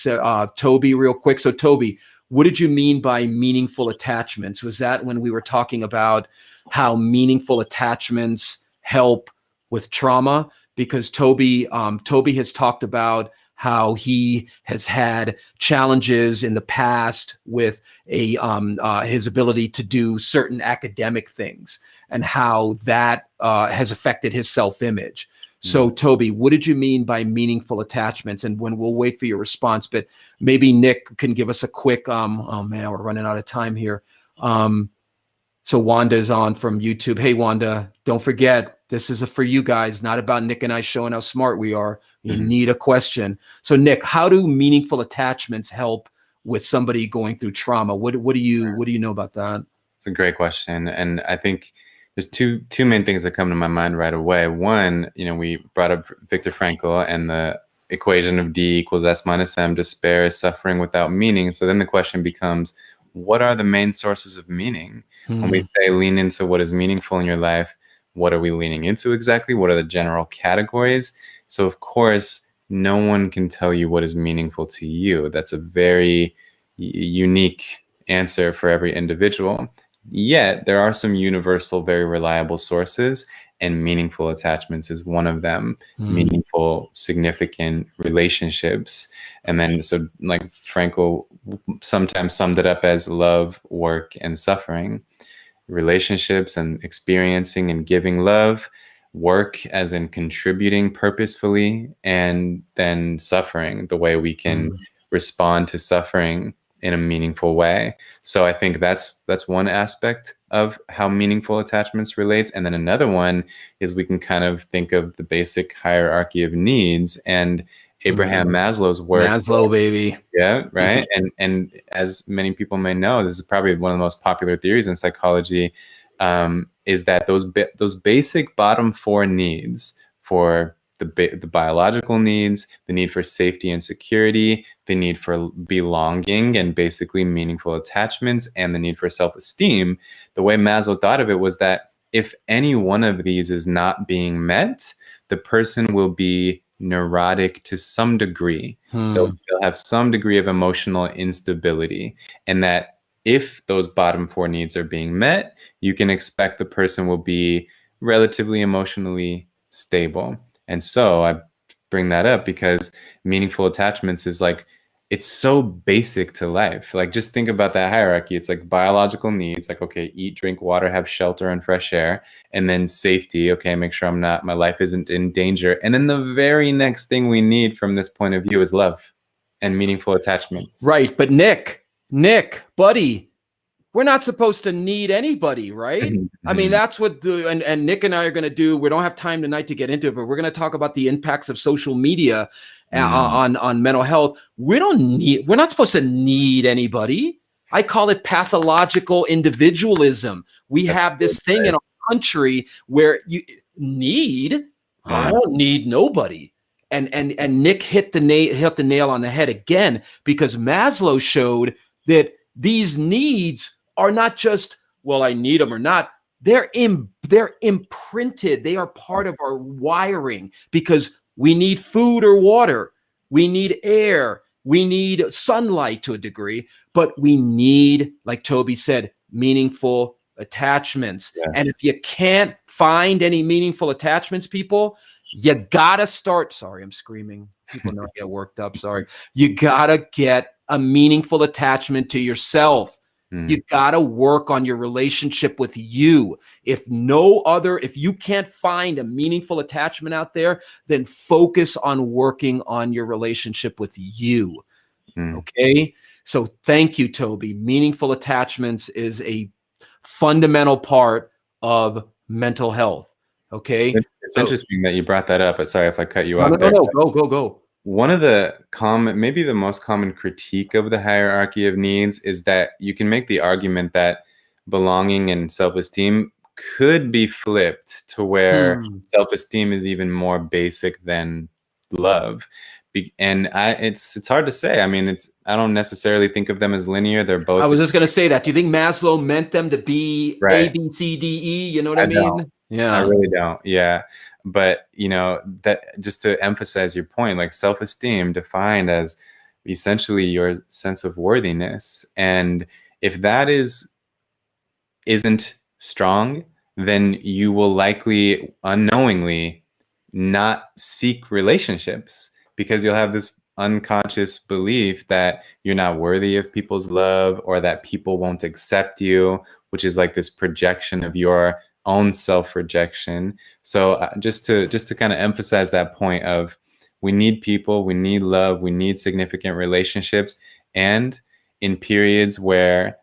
Toby real quick. So Toby, what did you mean by meaningful attachments? Was that when we were talking about how meaningful attachments help with trauma? Because Toby has talked about how he has had challenges in the past with his ability to do certain academic things, and how that has affected his self-image. So Toby, what did you mean by meaningful attachments? And when we'll wait for your response, but maybe Nick can give us a quick, oh man, we're running out of time here. So Wanda's on from YouTube. Hey, Wanda, don't forget, this is for you guys, not about Nick and I showing how smart we are. You need a question. So Nick, how do meaningful attachments help with somebody going through trauma? What do you know about that? It's a great question. And I think there's two main things that come to my mind right away. One, we brought up Viktor Frankl and the equation of D equals S minus M, despair is suffering without meaning. So then the question becomes, what are the main sources of meaning? When we say lean into what is meaningful in your life, what are we leaning into exactly? What are the general categories? So of course, no one can tell you what is meaningful to you. That's a very unique answer for every individual. Yet there are some universal, very reliable sources, and meaningful attachments is one of them. Meaningful, significant relationships. And then, so like Frankl sometimes summed it up as love, work, and suffering. Relationships and experiencing and giving love, work as in contributing purposefully, and then suffering, the way we can respond to suffering in a meaningful way. So I think that's one aspect of how meaningful attachments relates. And then another one is we can kind of think of the basic hierarchy of needs, and Abraham Maslow's work. Maslow, baby. Yeah, right. And as many people may know, this is probably one of the most popular theories in psychology, is that those basic bottom four needs, for the biological needs, the need for safety and security, the need for belonging and basically meaningful attachments, and the need for self-esteem, the way Maslow thought of it was that if any one of these is not being met, the person will be neurotic to some degree. They'll have some degree of emotional instability. And that if those bottom four needs are being met, you can expect the person will be relatively emotionally stable. And so I bring that up because meaningful attachments is like, it's so basic to life. Like, just think about that hierarchy. It's like biological needs, like, okay, eat, drink water, have shelter and fresh air, and then safety. Okay, make sure my life isn't in danger. And then the very next thing we need from this point of view is love and meaningful attachments. Right. But Nick, buddy, we're not supposed to need anybody, right? I mean, that's what and Nick and I are going to do. We don't have time tonight to get into it, but we're going to talk about the impacts of social media on mental health. We're not supposed to need anybody. I call it pathological individualism. We have this thing in our country where you need, I don't need nobody. And Nick hit the nail on the head again, because Maslow showed that these needs are not just, well, I need them or not. They're imprinted. They are part of our wiring, because we need food or water. We need air. We need sunlight to a degree, but we need, like Toby said, meaningful attachments. Yes. And if you can't find any meaningful attachments, people, you gotta start. Sorry, I'm screaming. People know I get worked up. Sorry. You gotta get a meaningful attachment to yourself. You gotta work on your relationship with you. If you can't find a meaningful attachment out there, then focus on working on your relationship with you. Okay? So thank you, Toby. Meaningful attachments is a fundamental part of mental health. Okay? It's interesting that you brought that up, but sorry if I cut you off there. No, go. One of the maybe the most common critique of the hierarchy of needs is that you can make the argument that belonging and self-esteem could be flipped to where self-esteem is even more basic than love. And it's hard to say. I mean, I don't necessarily think of them as linear. They're both. I was just going to say that. Do you think Maslow meant them to be A, B, C, D, E? You know what I mean? Don't. Yeah, I really don't. Yeah. But, that just to emphasize your point, like self-esteem defined as essentially your sense of worthiness. And if that isn't strong, then you will likely unknowingly not seek relationships, because you'll have this unconscious belief that you're not worthy of people's love, or that people won't accept you, which is like this projection of your own self-rejection. So just to kind of emphasize that point of, we need people, we need love, we need significant relationships. And in periods where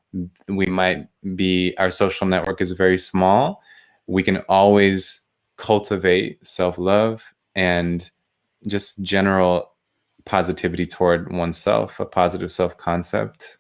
our social network is very small, we can always cultivate self-love and just general positivity toward oneself, a positive self-concept.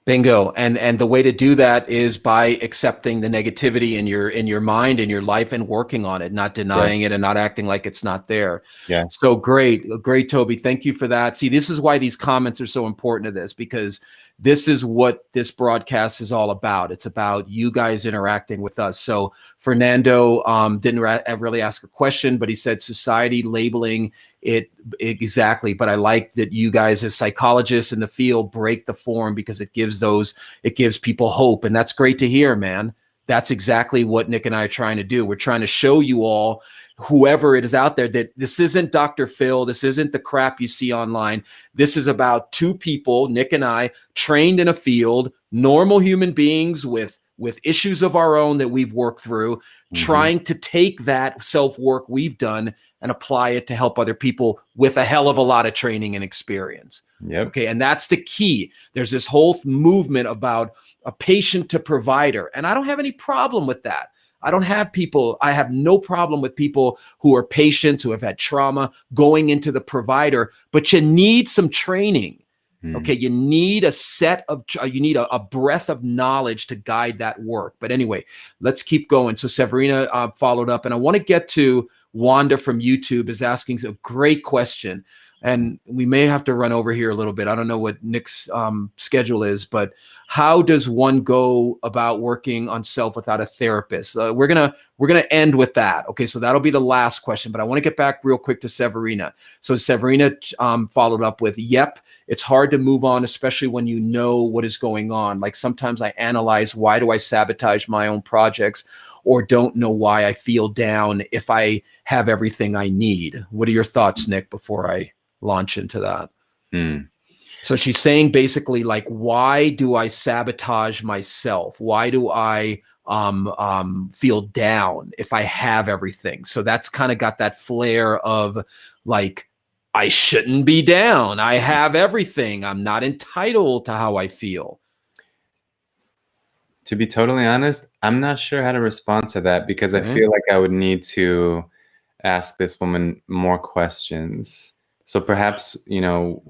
Bingo. And the way to do that is by accepting the negativity in your mind, in your life, and working on it, not denying it and not acting like it's not there. Yeah. So great, Toby. Thank you for that. See, this is why these comments are so important to this, because this is what this broadcast is all about. It's about you guys interacting with us. So Fernando didn't really ask a question, but he said society labeling it exactly. But I like that you guys, as psychologists in the field, break the form, because it gives people hope. And that's great to hear, man. That's exactly what Nick and I are trying to do. We're trying to show you all, whoever it is out there, that this isn't Dr. Phil. This isn't the crap you see online. This is about two people, Nick and I, trained in a field, normal human beings with issues of our own that we've worked through, trying to take that self-work we've done and apply it to help other people with a hell of a lot of training and experience. Yep. Okay. And that's the key. There's this whole movement about a patient to provider. And I don't have any problem with that. I have no problem with people who are patients, who have had trauma, going into the provider, but you need some training. Okay. You need a breadth of knowledge to guide that work. But anyway, let's keep going. So Severina followed up, and I want to get to Wanda from YouTube is asking a great question. And we may have to run over here a little bit. I don't know what Nick's schedule is, but how does one go about working on self without a therapist? We're gonna end with that. Okay, so that'll be the last question, but I want to get back real quick to Severina. So Severina followed up with, "Yep, it's hard to move on, especially when you know what is going on. Like sometimes I analyze, why do I sabotage my own projects, or don't know why I feel down if I have everything I need." What are your thoughts, Nick, before I launch into that? So she's saying basically, like, why do I sabotage myself? Why do I feel down if I have everything? So that's kind of got that flair of like, I shouldn't be down. I have everything. I'm not entitled to how I feel. To be totally honest, I'm not sure how to respond to that, because I feel like I would need to ask this woman more questions. So perhaps,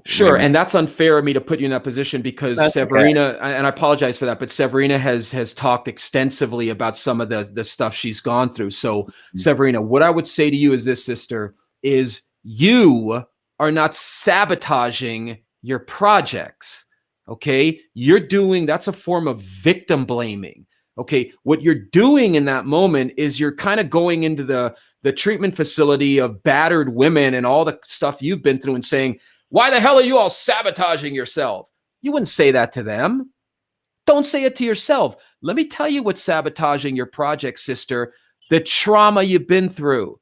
Sure. maybe. And that's unfair of me to put you in that position, because That's okay. Severina, and I apologize for that, but Severina has talked extensively about some of the stuff she's gone through. So Severina, what I would say to you is this, sister, is you are not sabotaging your projects. Okay. That's a form of victim blaming. Okay. What you're doing in that moment is you're kind of going into the treatment facility of battered women and all the stuff you've been through and saying, "Why the hell are you all sabotaging yourself?" You wouldn't say that to them. Don't say it to yourself. Let me tell you what's sabotaging your project, sister. The trauma you've been through.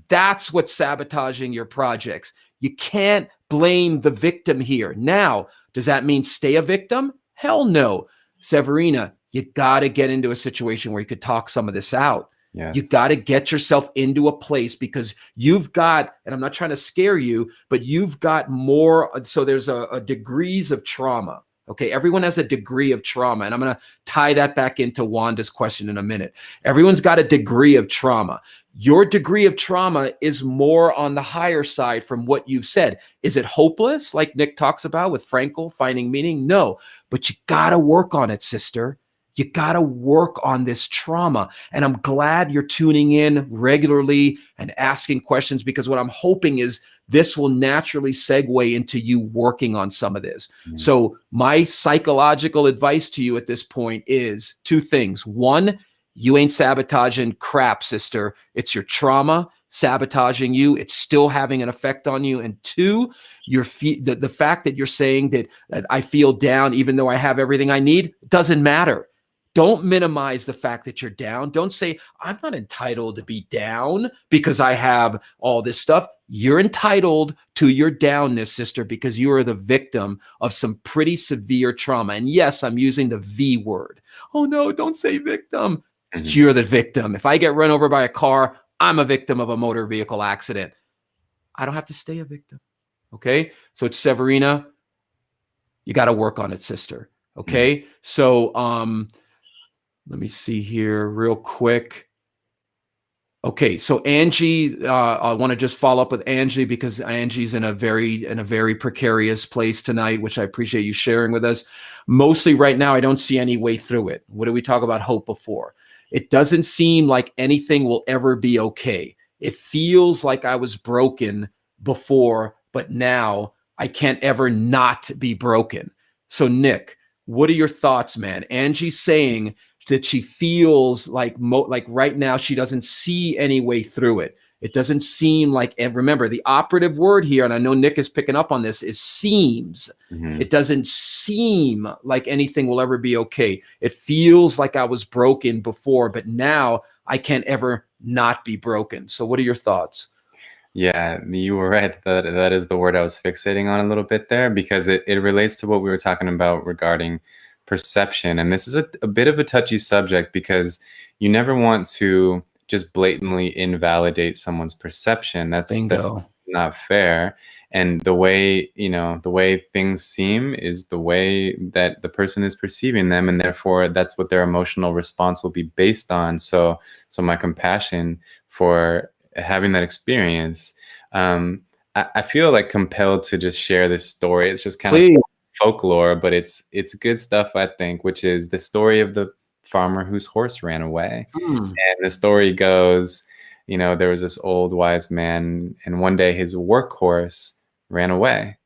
That's what's sabotaging your projects. You can't blame the victim here. Now, does that mean stay a victim? Hell no. Severina, you got to get into a situation where you could talk some of this out. Yes. You got to get yourself into a place, because you've got, and I'm not trying to scare you, but you've got more. So there's a degrees of trauma. Okay. Everyone has a degree of trauma. And I'm going to tie that back into Wanda's question in a minute. Everyone's got a degree of trauma. Your degree of trauma is more on the higher side from what you've said. Is it hopeless, like Nick talks about with Frankl, finding meaning? No, but you got to work on it, sister. You got to work on this trauma. And I'm glad you're tuning in regularly and asking questions, because what I'm hoping is this will naturally segue into you working on some of this. So my psychological advice to you at this point is two things. One, you ain't sabotaging crap, sister. It's your trauma sabotaging you. It's still having an effect on you. And two, the fact that you're saying that I feel down even though I have everything I need doesn't matter. Don't minimize the fact that you're down. Don't say, I'm not entitled to be down because I have all this stuff. You're entitled to your downness, sister, because you are the victim of some pretty severe trauma. And yes, I'm using the V word. Oh no, don't say victim. You're the victim. If I get run over by a car, I'm a victim of a motor vehicle accident. I don't have to stay a victim. Okay. So it's Severina. You got to work on it, sister. Okay. So, let me see here real quick. Okay, so Angie, I want to just follow up with Angie, because Angie's in a very precarious place tonight, which I appreciate you sharing with us. Mostly right now, I don't see any way through it. What did we talk about hope before? It doesn't seem like anything will ever be okay. It feels like I was broken before, but now I can't ever not be broken. So Nick, what are your thoughts, man? Angie's saying that she feels like right now she doesn't see any way through it. It doesn't seem like, and remember the operative word here, and I know Nick is picking up on this, is seems. It doesn't seem like anything will ever be okay. It feels like I was broken before, but now I can't ever not be broken. So what are your thoughts? Yeah, you were right. That is the word I was fixating on a little bit there, because it relates to what we were talking about regarding perception. And this is a bit of a touchy subject, because you never want to just blatantly invalidate someone's perception. That's not fair. And the way things seem is the way that the person is perceiving them, and therefore that's what their emotional response will be based on. So my compassion for having that experience, I feel like compelled to just share this story. It's just kind of folklore, but it's good stuff, I think, which is the story of the farmer whose horse ran away. And the story goes, there was this old wise man, and one day his workhorse ran away,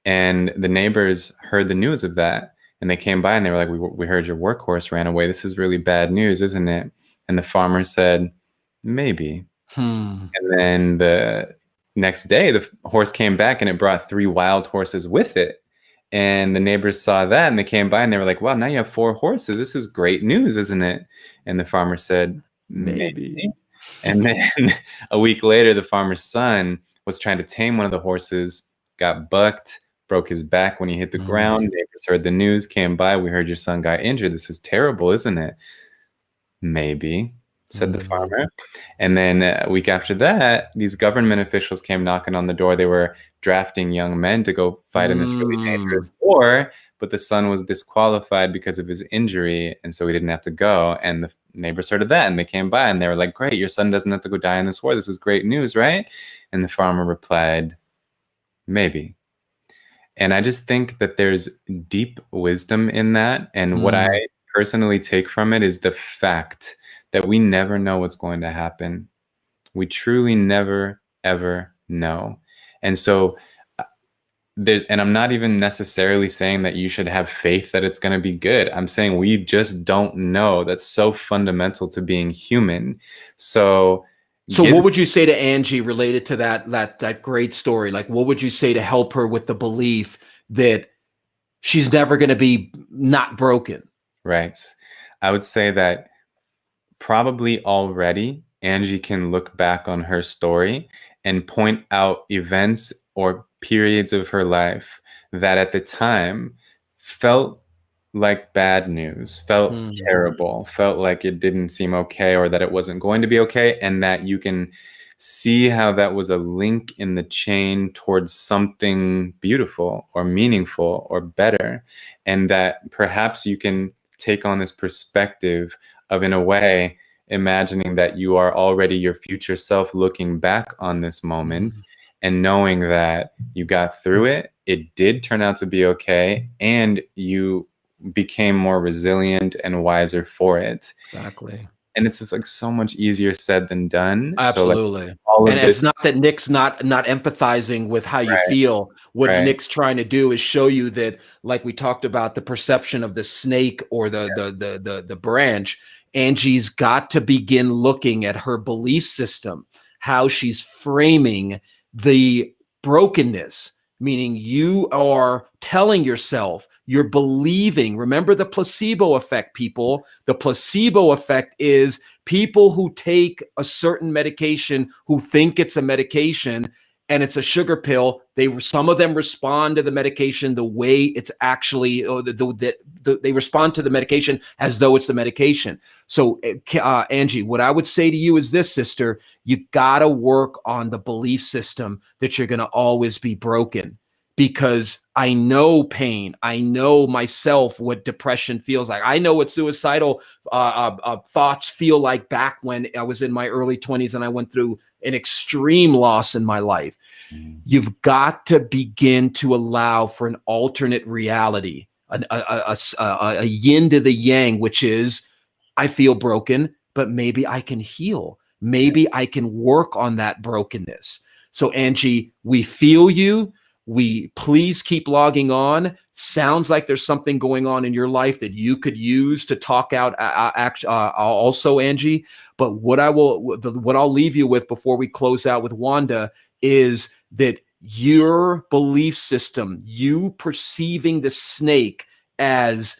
and the neighbors heard the news of that, And they came by and they were like, we heard your workhorse ran away. This is really bad news, isn't it? And the farmer said, maybe. And then the next day, the horse came back and it brought 3 wild horses with it. And the neighbors saw that and they came by and they were like, wow, now you have 4 horses. This is great news, isn't it? And the farmer said, maybe. And then a week later, the farmer's son was trying to tame one of the horses, got bucked, broke his back when he hit the ground. Neighbors heard the news, came by. We heard your son got injured. This is terrible, isn't it? Maybe, said the farmer. And then a week after that, these government officials came knocking on the door. They were drafting young men to go fight in this really dangerous war, but the son was disqualified because of his injury, and so he didn't have to go. And the neighbors heard of that, and they came by, and they were like, great, your son doesn't have to go die in this war. This is great news, right? And the farmer replied, maybe. And I just think that there's deep wisdom in that. And what I personally take from it is the fact that we never know what's going to happen. We truly never, ever know. And so and I'm not even necessarily saying that you should have faith that it's going to be good. I'm saying we just don't know. That's so fundamental to being human. So what would you say to Angie related to that great story? Like, what would you say to help her with the belief that she's never going to be not broken? Right. I would say that probably already Angie can look back on her story and point out events or periods of her life that at the time felt like bad news, felt terrible, felt like it didn't seem okay or that it wasn't going to be okay, and that you can see how that was a link in the chain towards something beautiful or meaningful or better, and that perhaps you can take on this perspective of, in a way, imagining that you are already your future self looking back on this moment and knowing that you got through it, it did turn out to be okay, and you became more resilient and wiser for it. Exactly. And it's just like so much easier said than done. Absolutely. So like, and it's not that Nick's not empathizing with how you feel. What Nick's trying to do is show you that, like we talked about, the perception of the snake or the branch. Angie's got to begin looking at her belief system, how she's framing the brokenness, meaning you are telling yourself, you're believing. Remember the placebo effect, people. The placebo effect is people who take a certain medication who think it's a medication and it's a sugar pill. Some of them respond to the medication the way it's actually, they respond to the medication as though it's the medication. So Angie, what I would say to you is this, sister, you gotta work on the belief system that you're gonna always be broken. Because I know pain. I know myself what depression feels like. I know what suicidal thoughts feel like back when I was in my early 20s and I went through an extreme loss in my life. You've got to begin to allow for an alternate reality, a yin to the yang, which is, I feel broken, but maybe I can heal. Maybe I can work on that brokenness. So Angie, we feel you. We please keep logging on. Sounds like there's something going on in your life that you could use to talk out also, Angie. But what I'll leave you with before we close out with Wanda is that your belief system, you perceiving the snake as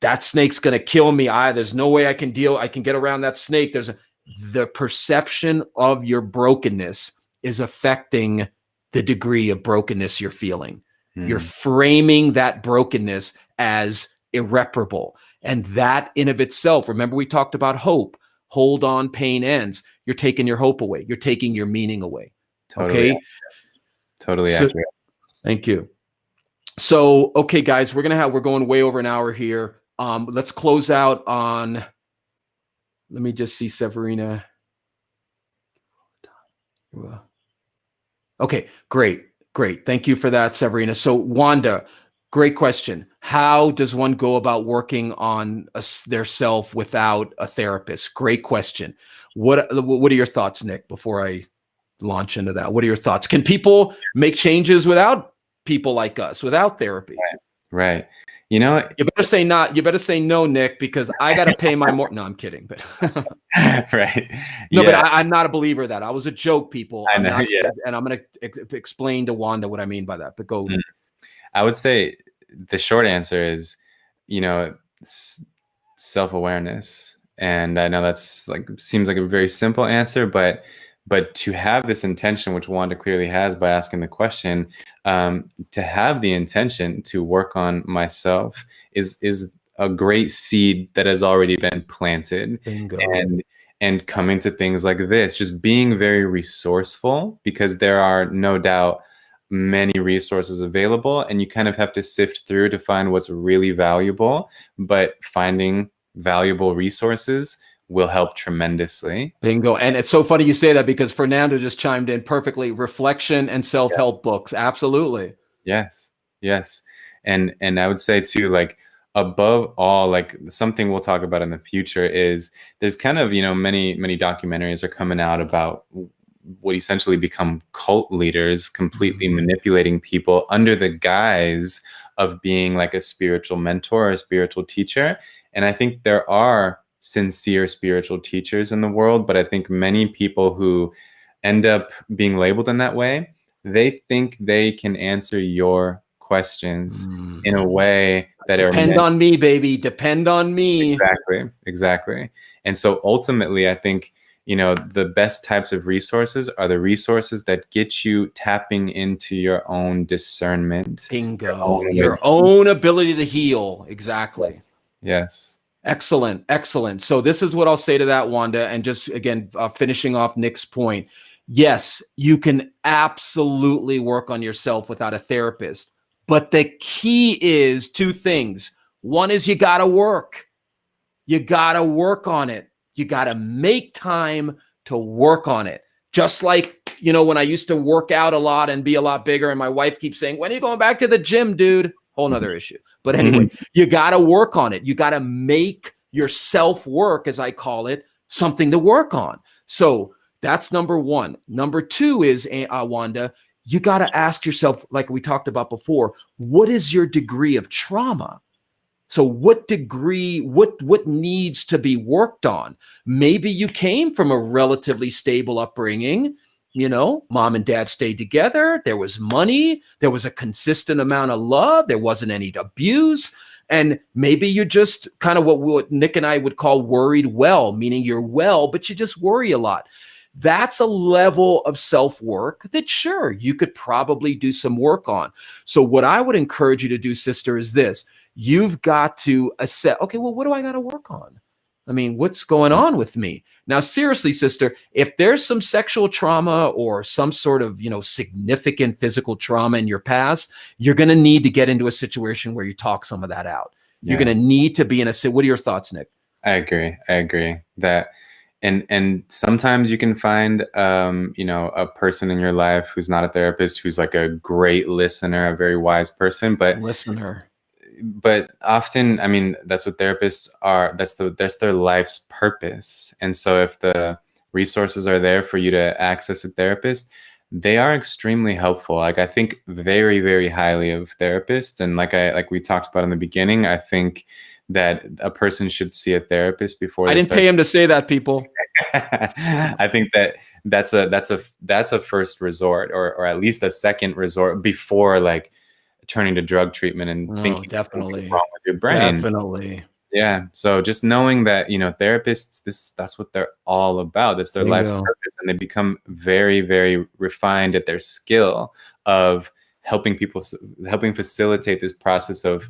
that snake's going to kill me. There's no way I can get around that snake. The perception of your brokenness is affecting the degree of brokenness you're feeling. You're framing that brokenness as irreparable. And that in of itself, remember we talked about hope. Hold on, pain ends. You're taking your hope away. You're taking your meaning away. Totally. Okay. Totally accurate. Thank you. So, okay, guys, we're going way over an hour here. Let's close out on, let me just see Severina. Okay, great. Thank you for that, Severina. So Wanda, great question. How does one go about working on their self without a therapist? Great question. What are your thoughts, Nick, before I launch into that? What are your thoughts? Can people make changes without people like us, without therapy? Right. You know, You better say not. You better say no, Nick, because I got to pay my more. No, I'm kidding. But right. no, but Yeah, I'm not a believer of that. I was a joke, people. I I'm know. not, Yeah. and I'm going to explain to Wanda what I mean by that. But go. Mm. I would say the short answer is, you know, self-awareness. And I know that's like seems like a very simple answer, but to have this intention, which Wanda clearly has by asking the question, to have the intention to work on myself is a great seed that has already been planted. Bingo. And coming to things like this, just being very resourceful, because there are no doubt many resources available, and you kind of have to sift through to find what's really valuable. But finding valuable resources will help tremendously. Bingo. And it's so funny you say that because Fernando just chimed in perfectly. Reflection and Yeah. self-help books. Absolutely. Yes. Yes. And I would say too, like above all, like something we'll talk about in the future is there's kind of, many documentaries are coming out about what essentially become cult leaders, completely manipulating people under the guise of being like a spiritual mentor or a spiritual teacher. And I think there are sincere spiritual teachers in the world, but I think many people who end up being labeled in that way, they think they can answer your questions in a way that are Depend meant. on me, baby. Depend on me. Exactly. And so ultimately, I think, the best types of resources are the resources that get you tapping into your own discernment, your Bingo. own Your wisdom. own ability to heal. Exactly. Yes. Yes. Excellent. Excellent. So this is what I'll say to that, Wanda. And just again, finishing off Nick's point. Yes, you can absolutely work on yourself without a therapist. But the key is two things. One is you got to work. You got to work on it. You got to make time to work on it. Just like, when I used to work out a lot and be a lot bigger, and my wife keeps saying, when are you going back to the gym, dude? Whole nother issue. But anyway, you got to work on it. You got to make your self-work, as I call it, something to work on. So that's number one. Number two is, Wanda, you got to ask yourself, like we talked about before, what is your degree of trauma? So what degree, what needs to be worked on? Maybe you came from a relatively stable upbringing, mom and dad stayed together. There was money. There was a consistent amount of love. There wasn't any abuse. And maybe you're just kind of what Nick and I would call worried well, meaning you're well, but you just worry a lot. That's a level of self-work that sure, you could probably do some work on. So what I would encourage you to do, sister, is this. You've got to assess, okay, well, what do I got to work on? I mean, what's going on with me? Now, seriously, sister, if there's some sexual trauma or some sort of, significant physical trauma in your past, you're going to need to get into a situation where you talk some of that out. You're going to need to be in a, what are your thoughts, Nick? I agree that, and sometimes you can find, a person in your life who's not a therapist, who's like a great listener, a very wise person, but often, I mean, that's what therapists are. That's their life's purpose. And so if the resources are there for you to access a therapist, they are extremely helpful. Like, I think very, very highly of therapists. And like we talked about in the beginning, I think that a person should see a therapist before. I didn't pay him to say that, people. I think that's a first resort, or at least a second resort before like turning to drug treatment and thinking definitely wrong with your brain. Definitely. Yeah. So just knowing that, therapists, that's what they're all about. That's their life's purpose. And they become very, very refined at their skill of helping facilitate this process of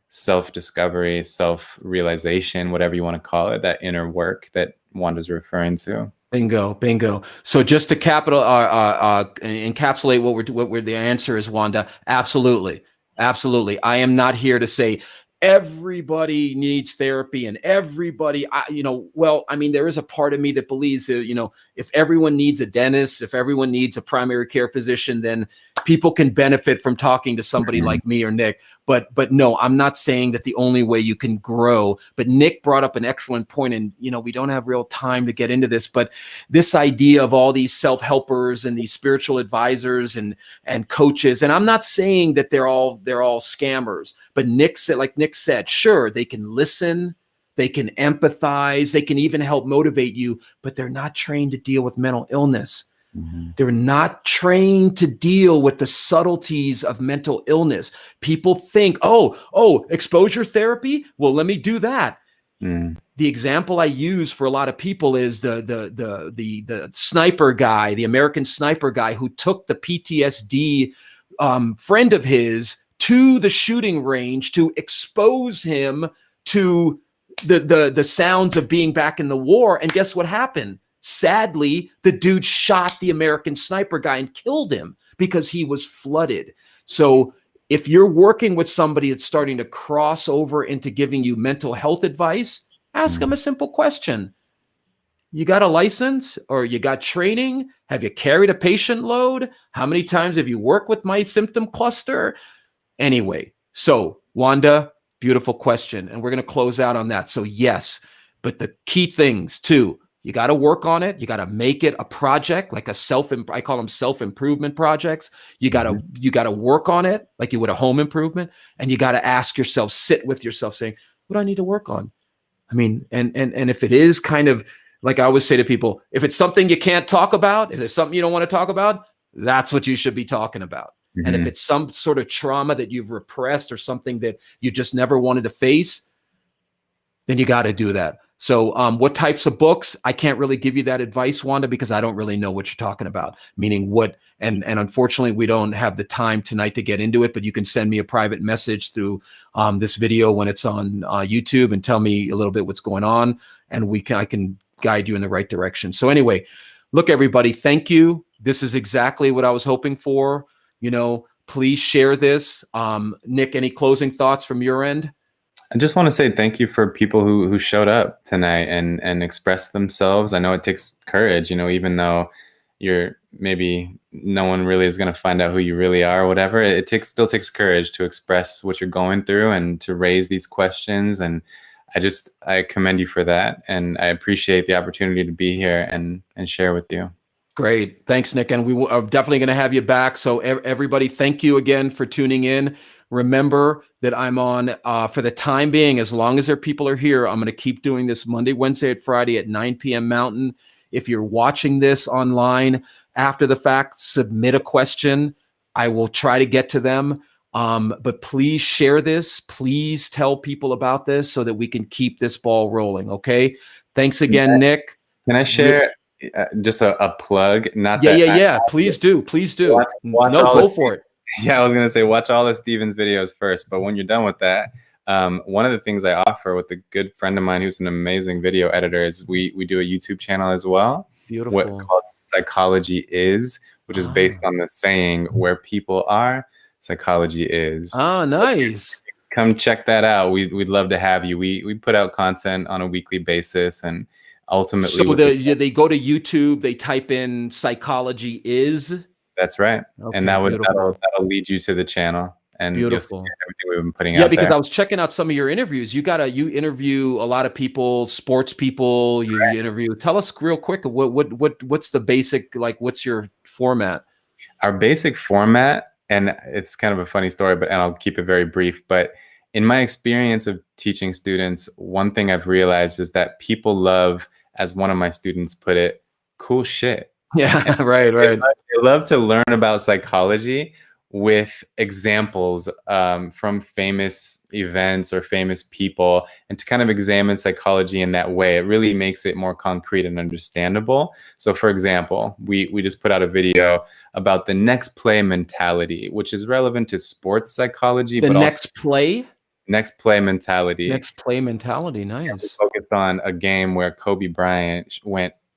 self-discovery, self-realization, whatever you want to call it, that inner work that Wanda's referring to. Bingo. So just to encapsulate what the answer is, Wanda, absolutely. I am not here to say everybody needs therapy and everybody, there is a part of me that believes that, if everyone needs a dentist, if everyone needs a primary care physician, then, people can benefit from talking to somebody like me or Nick. But no, I'm not saying that the only way you can grow. But Nick brought up an excellent point, and we don't have real time to get into this, but this idea of all these self-helpers and these spiritual advisors and coaches, and I'm not saying that they're all scammers, but Nick said, sure, they can listen, they can empathize, they can even help motivate you, but they're not trained to deal with mental illness. They're not trained to deal with the subtleties of mental illness. People think, oh, exposure therapy? Well, let me do that. The example I use for a lot of people is the sniper guy, the American sniper guy who took the PTSD friend of his to the shooting range to expose him to the sounds of being back in the war. And guess what happened? Sadly, the dude shot the American sniper guy and killed him because he was flooded. So if you're working with somebody that's starting to cross over into giving you mental health advice, ask them a simple question. You got a license or you got training? Have you carried a patient load? How many times have you worked with my symptom cluster? Anyway, so Wanda, beautiful question. And we're going to close out on that. So yes, but the key things too, you got to work on it. You got to make it a project, like I call them self-improvement projects. You got to work on it like you would a home improvement. And you got to ask yourself, sit with yourself saying, what do I need to work on? I mean, and if it is kind of like I always say to people, if it's something you can't talk about, if there's something you don't want to talk about, that's what you should be talking about. And if it's some sort of trauma that you've repressed or something that you just never wanted to face, then you got to do that. So what types of books? I can't really give you that advice, Wanda, because I don't really know what you're talking about, meaning what, and unfortunately, we don't have the time tonight to get into it, but you can send me a private message through this video when it's on YouTube and tell me a little bit what's going on, and I can guide you in the right direction. So anyway, look, everybody, thank you. This is exactly what I was hoping for. Please share this. Nick, any closing thoughts from your end? I just want to say thank you for people who showed up tonight and expressed themselves. I know it takes courage, even though maybe no one really is going to find out who you really are or whatever. It still takes courage to express what you're going through and to raise these questions. And I commend you for that. And I appreciate the opportunity to be here and share with you. Great. Thanks, Nick. And we are definitely going to have you back. So everybody, thank you again for tuning in. Remember that I'm on, for the time being, as long as people are here, I'm going to keep doing this Monday, Wednesday, and Friday at 9 p.m. Mountain. If you're watching this online after the fact, submit a question. I will try to get to them. But please share this. Please tell people about this so that we can keep this ball rolling. Okay. Thanks again, Nick. Can I share just a plug? Yeah. Please do. Go for it. Yeah, I was going to say, watch all of Steven's videos first. But when you're done with that, one of the things I offer with a good friend of mine who's an amazing video editor is we do a YouTube channel as well. Beautiful. What called Psychology Is, which is based on the saying, where people are, psychology is. Oh, nice. Come check that out. We'd love to have you. We put out content on a weekly basis, and ultimately. So they go to YouTube, they type in Psychology Is. That's right. Okay, and that'll lead you to the channel. And beautiful. You'll see everything we've been putting out. Yeah, because there. I was checking out some of your interviews. You interview a lot of people, sports people. You interview. Tell us real quick what's the basic, like, what's your format? Our basic format, and it's kind of a funny story, and I'll keep it very brief. But in my experience of teaching students, one thing I've realized is that people love, as one of my students put it, cool shit. Yeah, right. They love to learn about psychology with examples from famous events or famous people, and to kind of examine psychology in that way. It really makes it more concrete and understandable. So for example, we just put out a video about the next play mentality, which is relevant to sports psychology. Next play mentality. Next play mentality. Nice. Yeah, we focused on a game where Kobe Bryant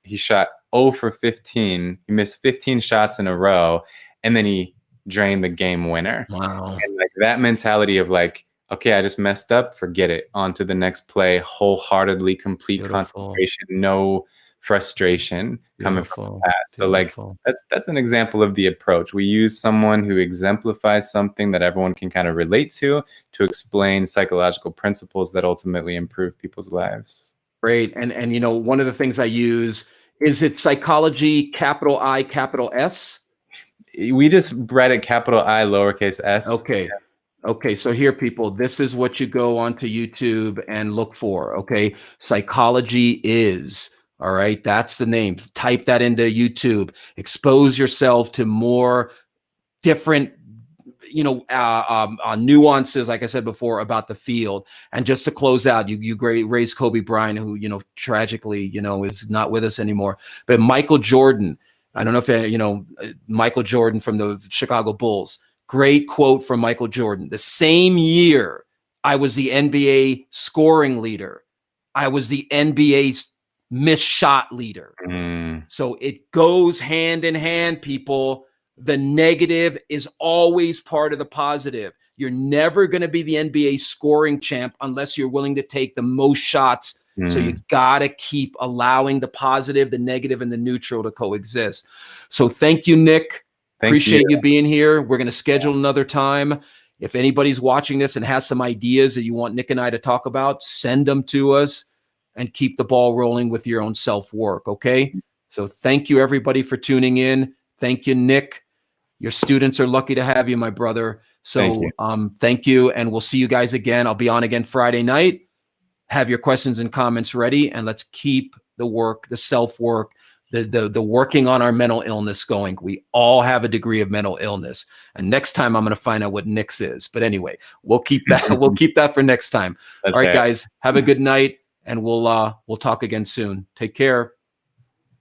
he shot 0 for 15. He missed 15 shots in a row, and then he drained the game winner. Wow. And like that mentality of like, okay, I just messed up, forget it. On to the next play, wholeheartedly, complete concentration, no frustration coming from Beautiful. the past. So like Beautiful. that's an example of the approach. We use someone who exemplifies something that everyone can kind of relate to explain psychological principles that ultimately improve people's lives. Great. And you know, one of the things I use, is it psychology, capital I, capital S? We just read it capital I, lowercase s. Okay. Okay. So here, people, this is what you go onto YouTube and look for. Okay. Psychology is. All right. That's the name. Type that into YouTube. Expose yourself to more different, you know, nuances, like I said before, about the field. And just to close out, you raised Kobe Bryant, who, you know, tragically, you know, is not with us anymore. But Michael Jordan, I don't know if you know Michael Jordan from the Chicago Bulls. Great quote from Michael Jordan. The same year I was the NBA scoring leader, I was the NBA's missed shot leader. So it goes hand in hand, people. The negative is always part of the positive. You're never going to be the NBA scoring champ unless you're willing to take the most shots. So you got to keep allowing the positive, the negative, and the neutral to coexist. So thank you, Nick. Appreciate you being here. We're going to schedule another time. If anybody's watching this and has some ideas that you want Nick and I to talk about, send them to us and keep the ball rolling with your own self-work, okay? So thank you, everybody, for tuning in. Thank you, Nick. Your students are lucky to have you, my brother. So thank you, and we'll see you guys again. I'll be on again Friday night. Have your questions and comments ready, and let's keep the work, the self-work, the working on our mental illness going. We all have a degree of mental illness, and next time I'm going to find out what Nick's is. But anyway, we'll keep that. We'll keep that for next time. All right, guys, have a good night, and we'll talk again soon. Take care.